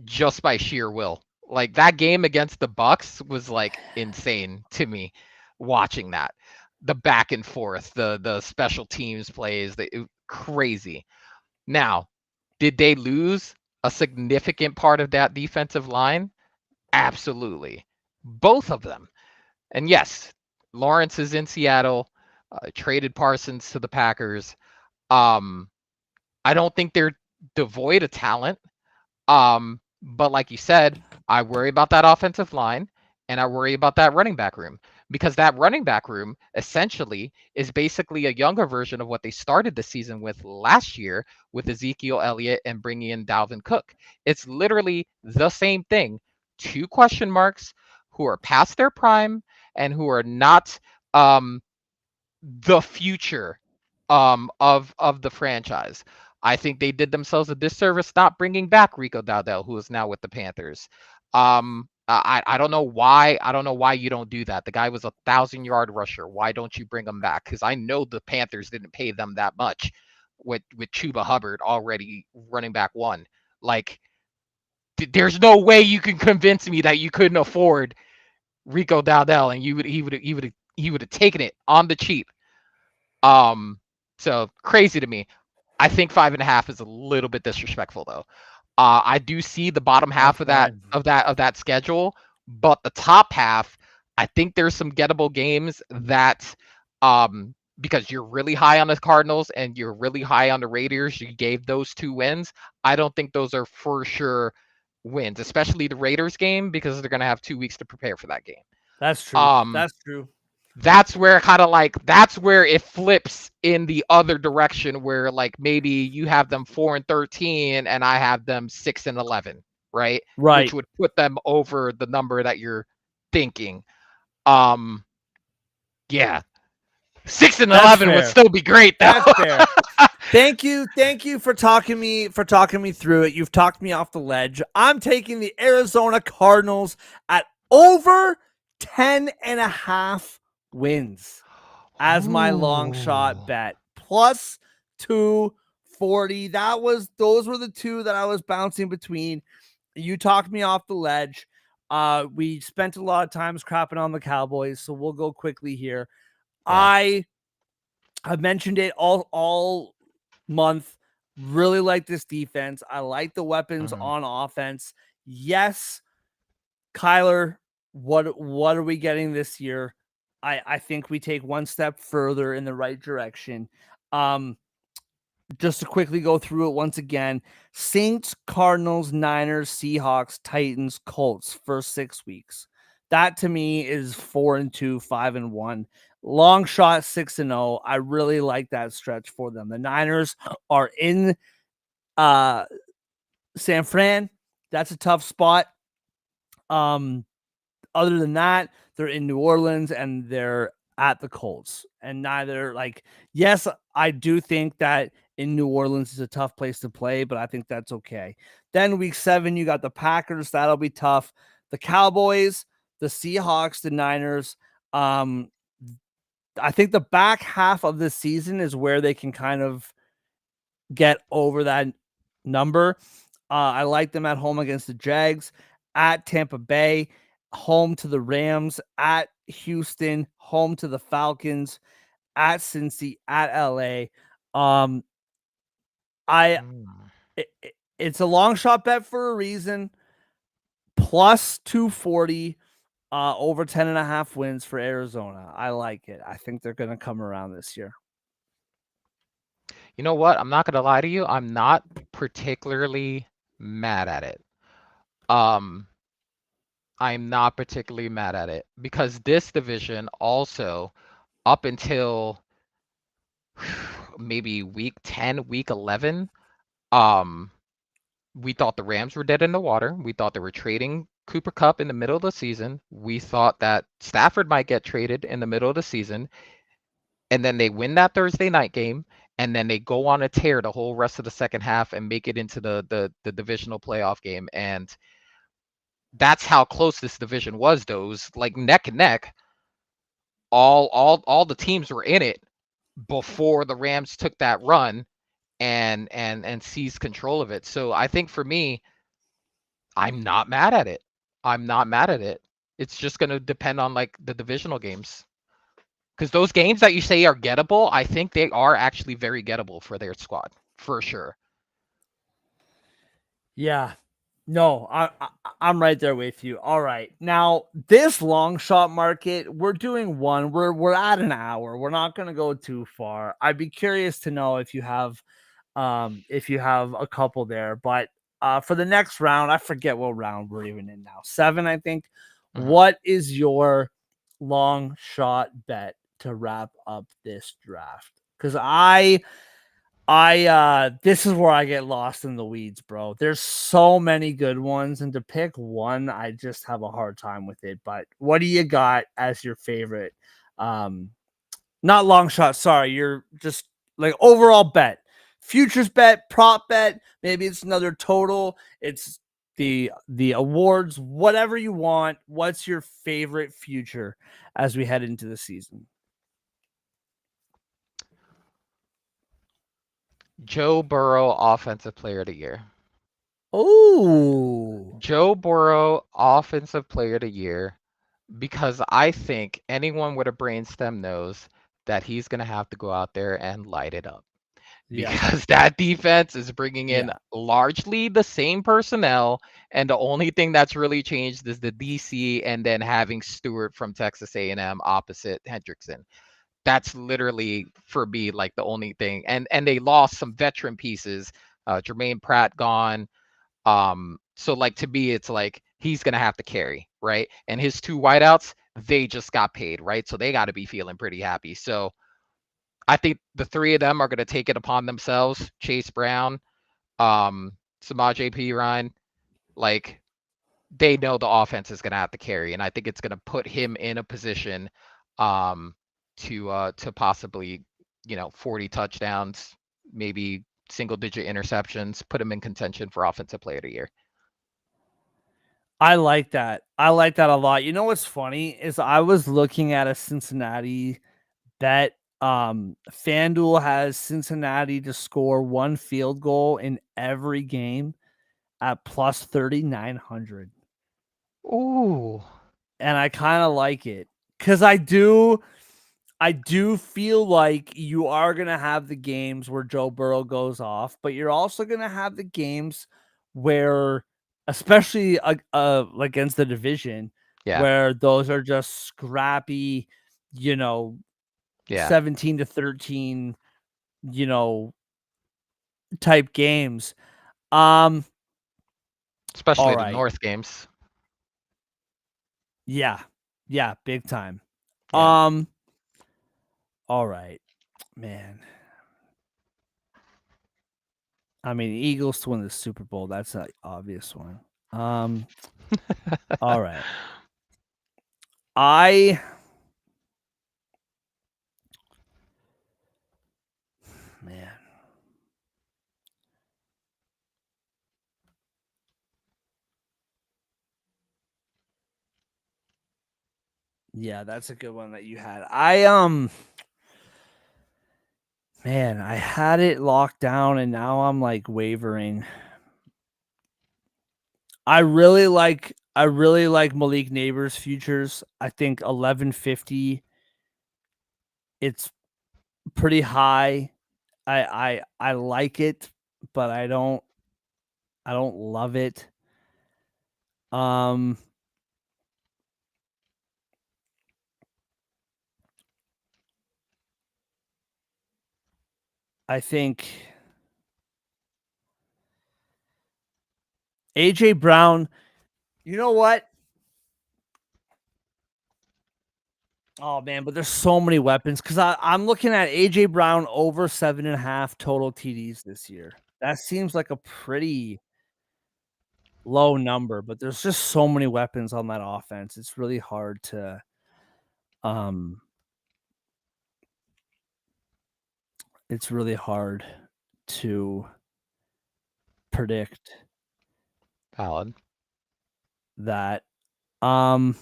just by sheer will. Like that game against the Bucks was like insane to me watching that. The back and forth, the special teams plays, crazy. Now, did they lose a significant part of that defensive line? Absolutely. Both of them. And yes, Lawrence is in Seattle, traded Parsons to the Packers. Um, I don't think they're devoid of talent. But like you said, I worry about that offensive line and I worry about that running back room because that running back room essentially is basically a younger version of what they started the season with last year with Ezekiel Elliott and bringing in Dalvin Cook. It's literally the same thing. Two question marks who are past their prime and who are not um, the future of the franchise. I think they did themselves a disservice not bringing back Rico Dowdell, who is now with the Panthers. I don't know why you don't do that. The guy was 1,000-yard rusher. Why don't you bring him back? Because I know the Panthers didn't pay them that much with Chuba Hubbard already running back one. Like there's no way you can convince me that you couldn't afford Rico Dowdell and he would have taken it on the cheap. Um, so crazy to me. I think 5.5 is a little bit disrespectful though. I do see the bottom That's half of that fine. schedule, but the top half, I think there's some gettable games that because you're really high on the Cardinals and you're really high on the Raiders, you gave those 2 wins. I don't think those are for sure wins, especially the Raiders game because they're gonna have 2 weeks to prepare for that game. That's true. Um, That's true. that's where kind of like that's where it flips in the other direction where like maybe you have them 4-13 and I have them 6-11, right? Which Right. would put them over the number that you're thinking. Um, yeah, six and That's 11 would fair. still be great though. That's fair. Thank you for talking me through it. You've talked me off the ledge. I'm taking the Arizona Cardinals at over 10.5 wins as my long shot Ooh. bet. Plus 240. Those were the two that I was bouncing between. You talked me off the ledge. We spent a lot of times crapping on the Cowboys, so we'll go quickly here. Yeah. I've mentioned it all month. Really like this defense. I like the weapons Mhm. on offense. Yes, Kyler, what are we getting this year? I think we take one step further in the right direction. Um, just to quickly go through it once again: Saints, Cardinals, Niners, Seahawks, Titans, Colts, first 6 weeks. That to me is 4-2, 5-1. Long shot 6-0. I really like that stretch for them. The Niners are in uh San Fran. That's a tough spot. Um, other than that, they're in New Orleans and they're at the Colts. And neither, like, yes, I do think that in New Orleans is a tough place to play, but I think that's okay. Then week 7, you got the Packers. That'll be tough. The Cowboys, the Seahawks, the Niners. Um, I think the back half of the season is where they can kind of get over that number. I like them at home against the Jags, at Tampa Bay, home to the Rams, at Houston, home to the Falcons, at Cincy, at LA. Um, I Mm. it's a long shot bet for a reason. Plus 240. Over 10.5 wins for Arizona. I like it. I think they're going to come around this year. You know what? I'm not gonna lie to you. I'm not particularly mad at it. Um, I'm not particularly mad at it because this division also, up until maybe week 10, week 11, um, we thought the Rams were dead in the water. We thought they were trading Cooper Cup in the middle of the season. We thought that Stafford might get traded in the middle of the season. And then they win that Thursday night game, and then they go on a tear the whole rest of the second half and make it into the divisional playoff game. And that's how close this division was. Those like neck and neck. All the teams were in it before the Rams took that run and seized control of it. So I think for me, I'm not mad at it. I'm not mad at it. It's just gonna depend on like the divisional games. Because those games that you say are gettable, I think they are actually very gettable for their squad, for sure. Yeah. No, I'm right there with you. All right. Now, this long shot market, we're doing one. We're at an hour. We're not going to go too far. I'd be curious to know if you have a couple there, but for the next round, I forget what round we're even in now. 7, I think. Mhm. What is your long shot bet to wrap up this draft? Cuz this is where I get lost in the weeds, bro. There's so many good ones, and to pick one, I just have a hard time with it. But what do you got as your favorite? Um, Not long shot, sorry. You're just like overall bet. Futures bet, prop bet, maybe it's another total. It's the awards, whatever you want. What's your favorite future as we head into the season? Joe Burrow, Offensive Player of the Year. Oh, Joe Burrow, Offensive Player of the Year, because I think anyone with a brainstem knows that he's going to have to go out there and light it up. yeah, Because that defense is bringing in yeah. largely the same personnel, and the only thing that's really changed is the DC and then having Stewart from Texas A&M opposite Hendrickson. That's literally for me like the only thing. And they lost some veteran pieces. Jermaine Pratt gone. So like to me, it's like he's gonna have to carry, right? And his two wideouts, they just got paid, right? So they got to be feeling pretty happy. So I think the three of them are gonna take it upon themselves. Chase Brown, Samaj P. Ryan, like they know the offense is gonna have to carry, and I think it's gonna put him in a position um to possibly, 40 touchdowns, maybe single digit interceptions, put him in contention for offensive player of the year. I like that. I like that a lot. You know what's funny is I was looking at a Cincinnati bet. FanDuel has Cincinnati to score one field goal in every game at plus 3,900. Ooh. And I kind of like it because I do feel like you are gonna have the games where Joe Burrow goes off, but you're also gonna have the games where, especially against the division, Yeah. where those are just scrappy, you know, Yeah. 17-13, you know, type games. Um, all Especially the right, North games. yeah, yeah, big time. Yeah. Um, all right, man. I mean, Eagles to win the Super Bowl. That's an obvious one. Um, all right. I man. Yeah, that's a good one that you had. Man, I had it locked down and now I'm like wavering. I really like Malik Neighbors futures. I think 1150, it's pretty high. I like it, but I don't love it. Um I think AJ Brown, you know what? Oh man, but there's so many weapons because I'm looking at AJ Brown over 7.5 total TDs this year. That seems like a pretty low number, but there's just so many weapons on that offense. It's really hard to um it's really hard to predict Valid. that. Um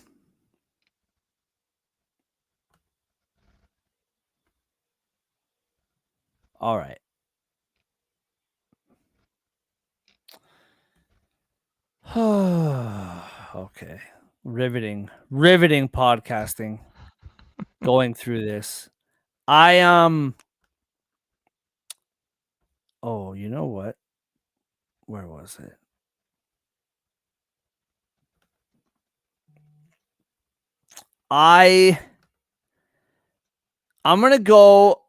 all right. Okay. Riveting podcasting going through this. I oh, you know what? Where was it? I'm gonna go.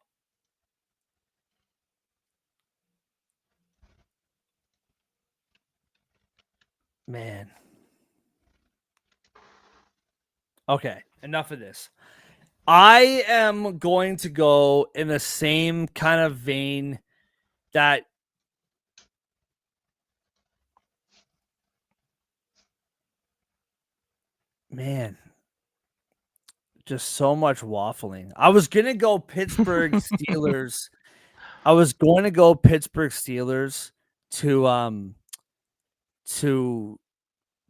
Man. Okay, enough of this. I am going to go in the same kind of vein that man, just so much waffling. I was gonna go Pittsburgh Steelers. I was going to go Pittsburgh Steelers to to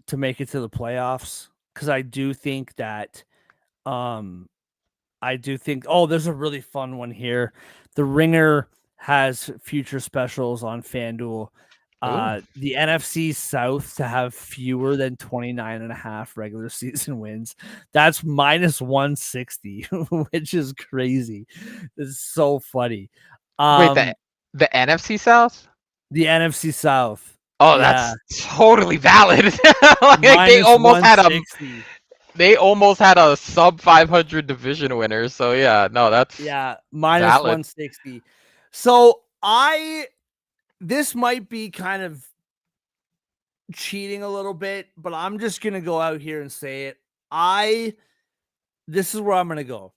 to make it to the playoffs because I do think that um oh, there's a really fun one here. The Ringer has future specials on FanDuel. Ooh. The NFC South to have fewer than 29.5 regular season wins. That's minus 160, which is crazy. It's so funny. Wait, Um, the NFC South? the NFC South. Oh, Yeah, that's totally valid. Like minus 160. they almost had a sub 500 division winner. So yeah, no, that's Yeah, minus valid. 160. So this might be kind of cheating a little bit, but I'm just gonna go out here and say it. This is where I'm gonna go.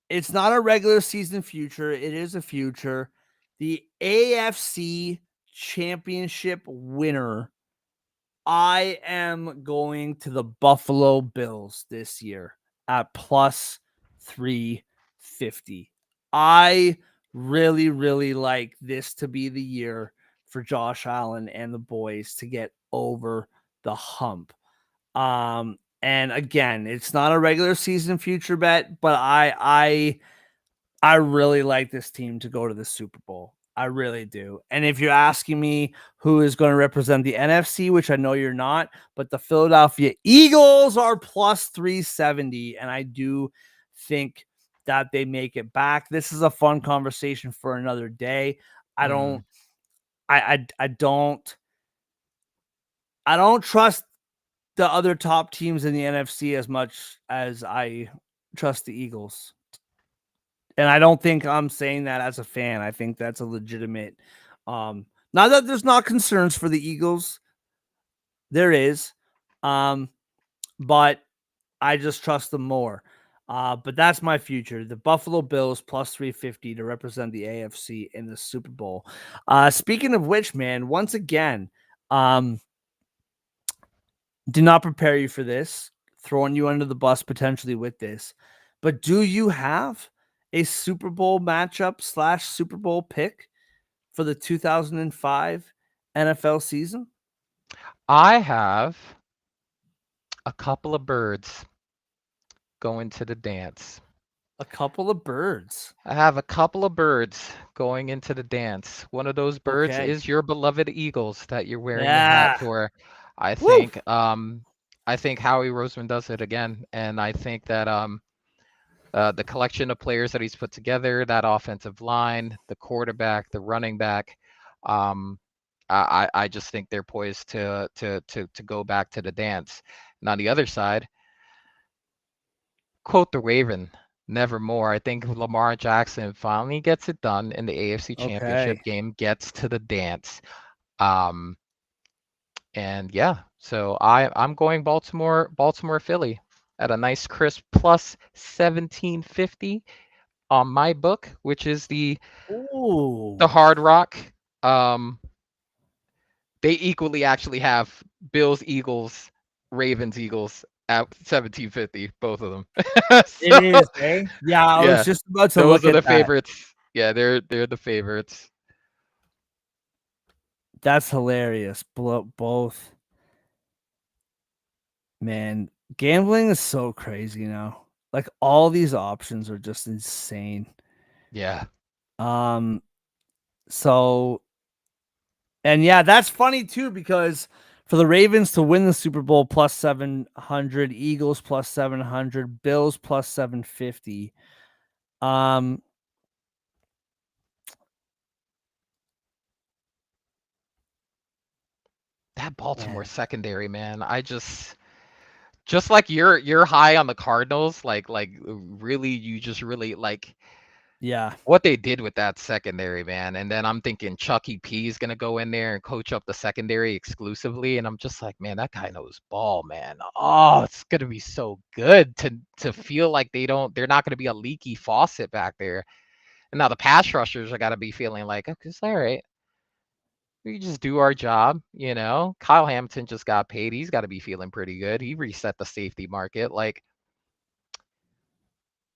It's not a regular season future, it is a future. The AFC championship winner. I am going to the Buffalo Bills this year at plus 350. I really, really like this to be the year for Josh Allen and the boys to get over the hump. And again, it's not a regular season future bet, but I really like this team to go to the Super Bowl. I really do. And if you're asking me who is going to represent the NFC, which I know you're not, but the Philadelphia Eagles are plus 370. And I do think that they make it back. This is a fun conversation for another day. I Mm. don't, I don't trust the other top teams in the NFC as much as I trust the Eagles. And I don't think I'm saying that as a fan. I think that's a legitimate not that there's not concerns for the Eagles. There is. But I just trust them more. But that's my future. The Buffalo Bills plus 350 to represent the AFC in the Super Bowl. Speaking of which, man, once again, did not prepare you for this, throwing you under the bus potentially with this. But do you have a Super Bowl matchup / Super Bowl pick for the 2005 NFL season? I have a couple of birds going to the dance. A couple of birds. I have a couple of birds going into the dance. One of those birds Okay. is your beloved Eagles that you're wearing the hat Yeah. for. I Woo. think I think Howie Roseman does it again, and I think that the collection of players that he's put together, that offensive line, the quarterback, the running back, um, I just think they're poised to go back to the dance. And on the other side, quote the Raven. Nevermore. I think Lamar Jackson finally gets it done in the AFC Championship Okay. game, gets to the dance. Um, and yeah, so I'm going Baltimore, Philly at a nice crisp plus 1750 on my book, which is the Ooh. Hard Rock. Um, they equally actually have Bills, Eagles, Ravens, Eagles at 1750, both of them. It So is, eh? Yeah, I was yeah, just about to those look are at the that. favorites. Yeah, they're the favorites. That's hilarious. Both. Man, gambling is so crazy now. Like all these options are just insane. Yeah. Um, so and yeah, that's funny too because for the Ravens to win the Super Bowl plus 700, Eagles plus 700, Bills plus 750. Um, That Baltimore man, secondary, man. Just like you're high on the Cardinals, like really you just really like yeah. what they did with that secondary, man. And then I'm thinking Chucky P is gonna go in there and coach up the secondary exclusively. And I'm just like, man, that guy knows ball, man. Oh, it's gonna be so good to feel like they're not gonna be a leaky faucet back there. And now the pass rushers are gotta be feeling like, okay, it's all right. We just do our job, you know. Kyle Hamilton just got paid. He's got to be feeling pretty good. He reset the safety market. Like,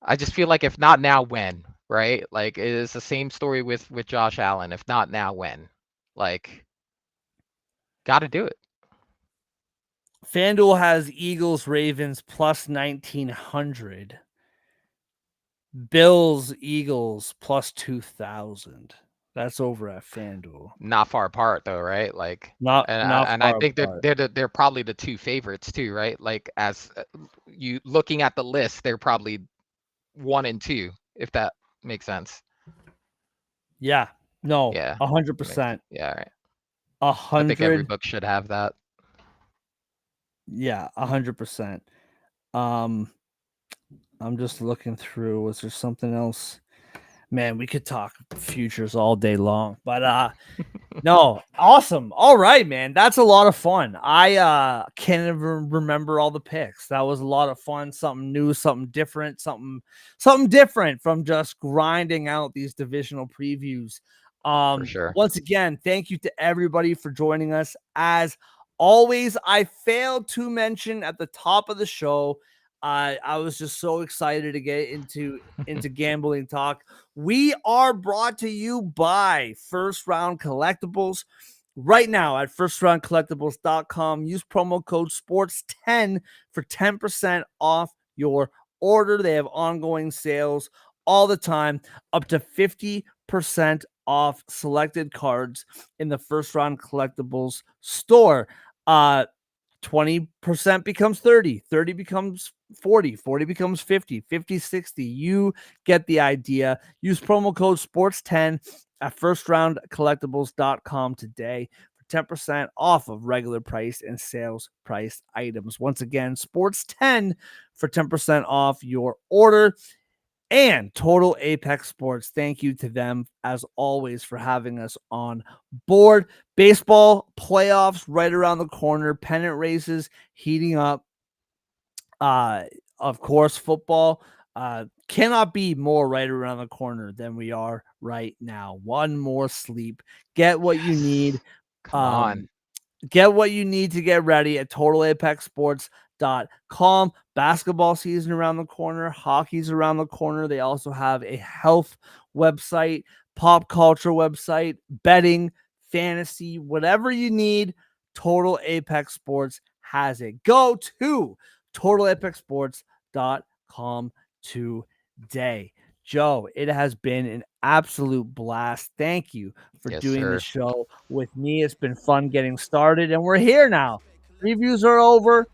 I just feel like if not now, when, right? Like, it's the same story with Josh Allen. If not now, when? Like, got to do it. FanDuel has Eagles Ravens plus 1900. Bills Eagles plus 2000. That's over at FanDuel. Not far apart though, right? Like, Not and I far think apart. they're probably the two favorites too, right? Like, as you looking at the list, they're probably 1 and 2, if that makes sense. Yeah. No, Yeah, makes 100%. yeah. All right. A I think every 100. book should have that. Yeah, 100%. Um, I'm just looking through. Was there something else? Man, we could talk futures all day long. But no, awesome. All right, man. That's a lot of fun. I can't even remember all the picks. That was a lot of fun. Something new, something different, something different from just grinding out these divisional previews. For sure. Once again, thank you to everybody for joining us. As always, I failed to mention at the top of the show. I was just so excited to get into gambling talk. We are brought to you by First Round Collectibles. Right now at firstroundcollectibles.com, use promo code SPORTS10 for 10% off your order. They have ongoing sales all the time, up to 50% off selected cards in the First Round Collectibles store. 20% becomes 30, 30 becomes 40, 40 becomes 50, 50, 60. You get the idea. Use promo code SPORTS10 at firstroundcollectibles.com today for 10% off of regular price and sales price items. Once again, SPORTS10 for 10% off your order. And Total Apex Sports, thank you to them as always for having us on board. Baseball playoffs right around the corner, pennant races heating up. Of course, football cannot be more right around the corner than we are right now. One more sleep. Get what you need. Yes. Come on. Um, Get what you need to get ready at totalapexsports.com. Basketball season around the corner, hockey's around the corner. They also have a health website, pop culture website, betting, fantasy, whatever you need. Total Apex Sports has it. Go to totalapexsports.com today. Joe, it has been an absolute blast. Thank you for Yes, doing this sir. show with me. It's been fun getting started, and we're here now. Reviews are over.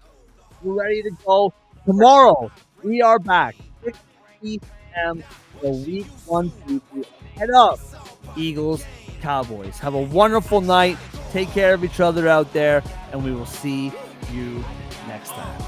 We're ready to go. Tomorrow, we are back. 6 p.m. for week 1 preview. Head up, Eagles, Cowboys. Have a wonderful night. Take care of each other out there, and we will see you next time.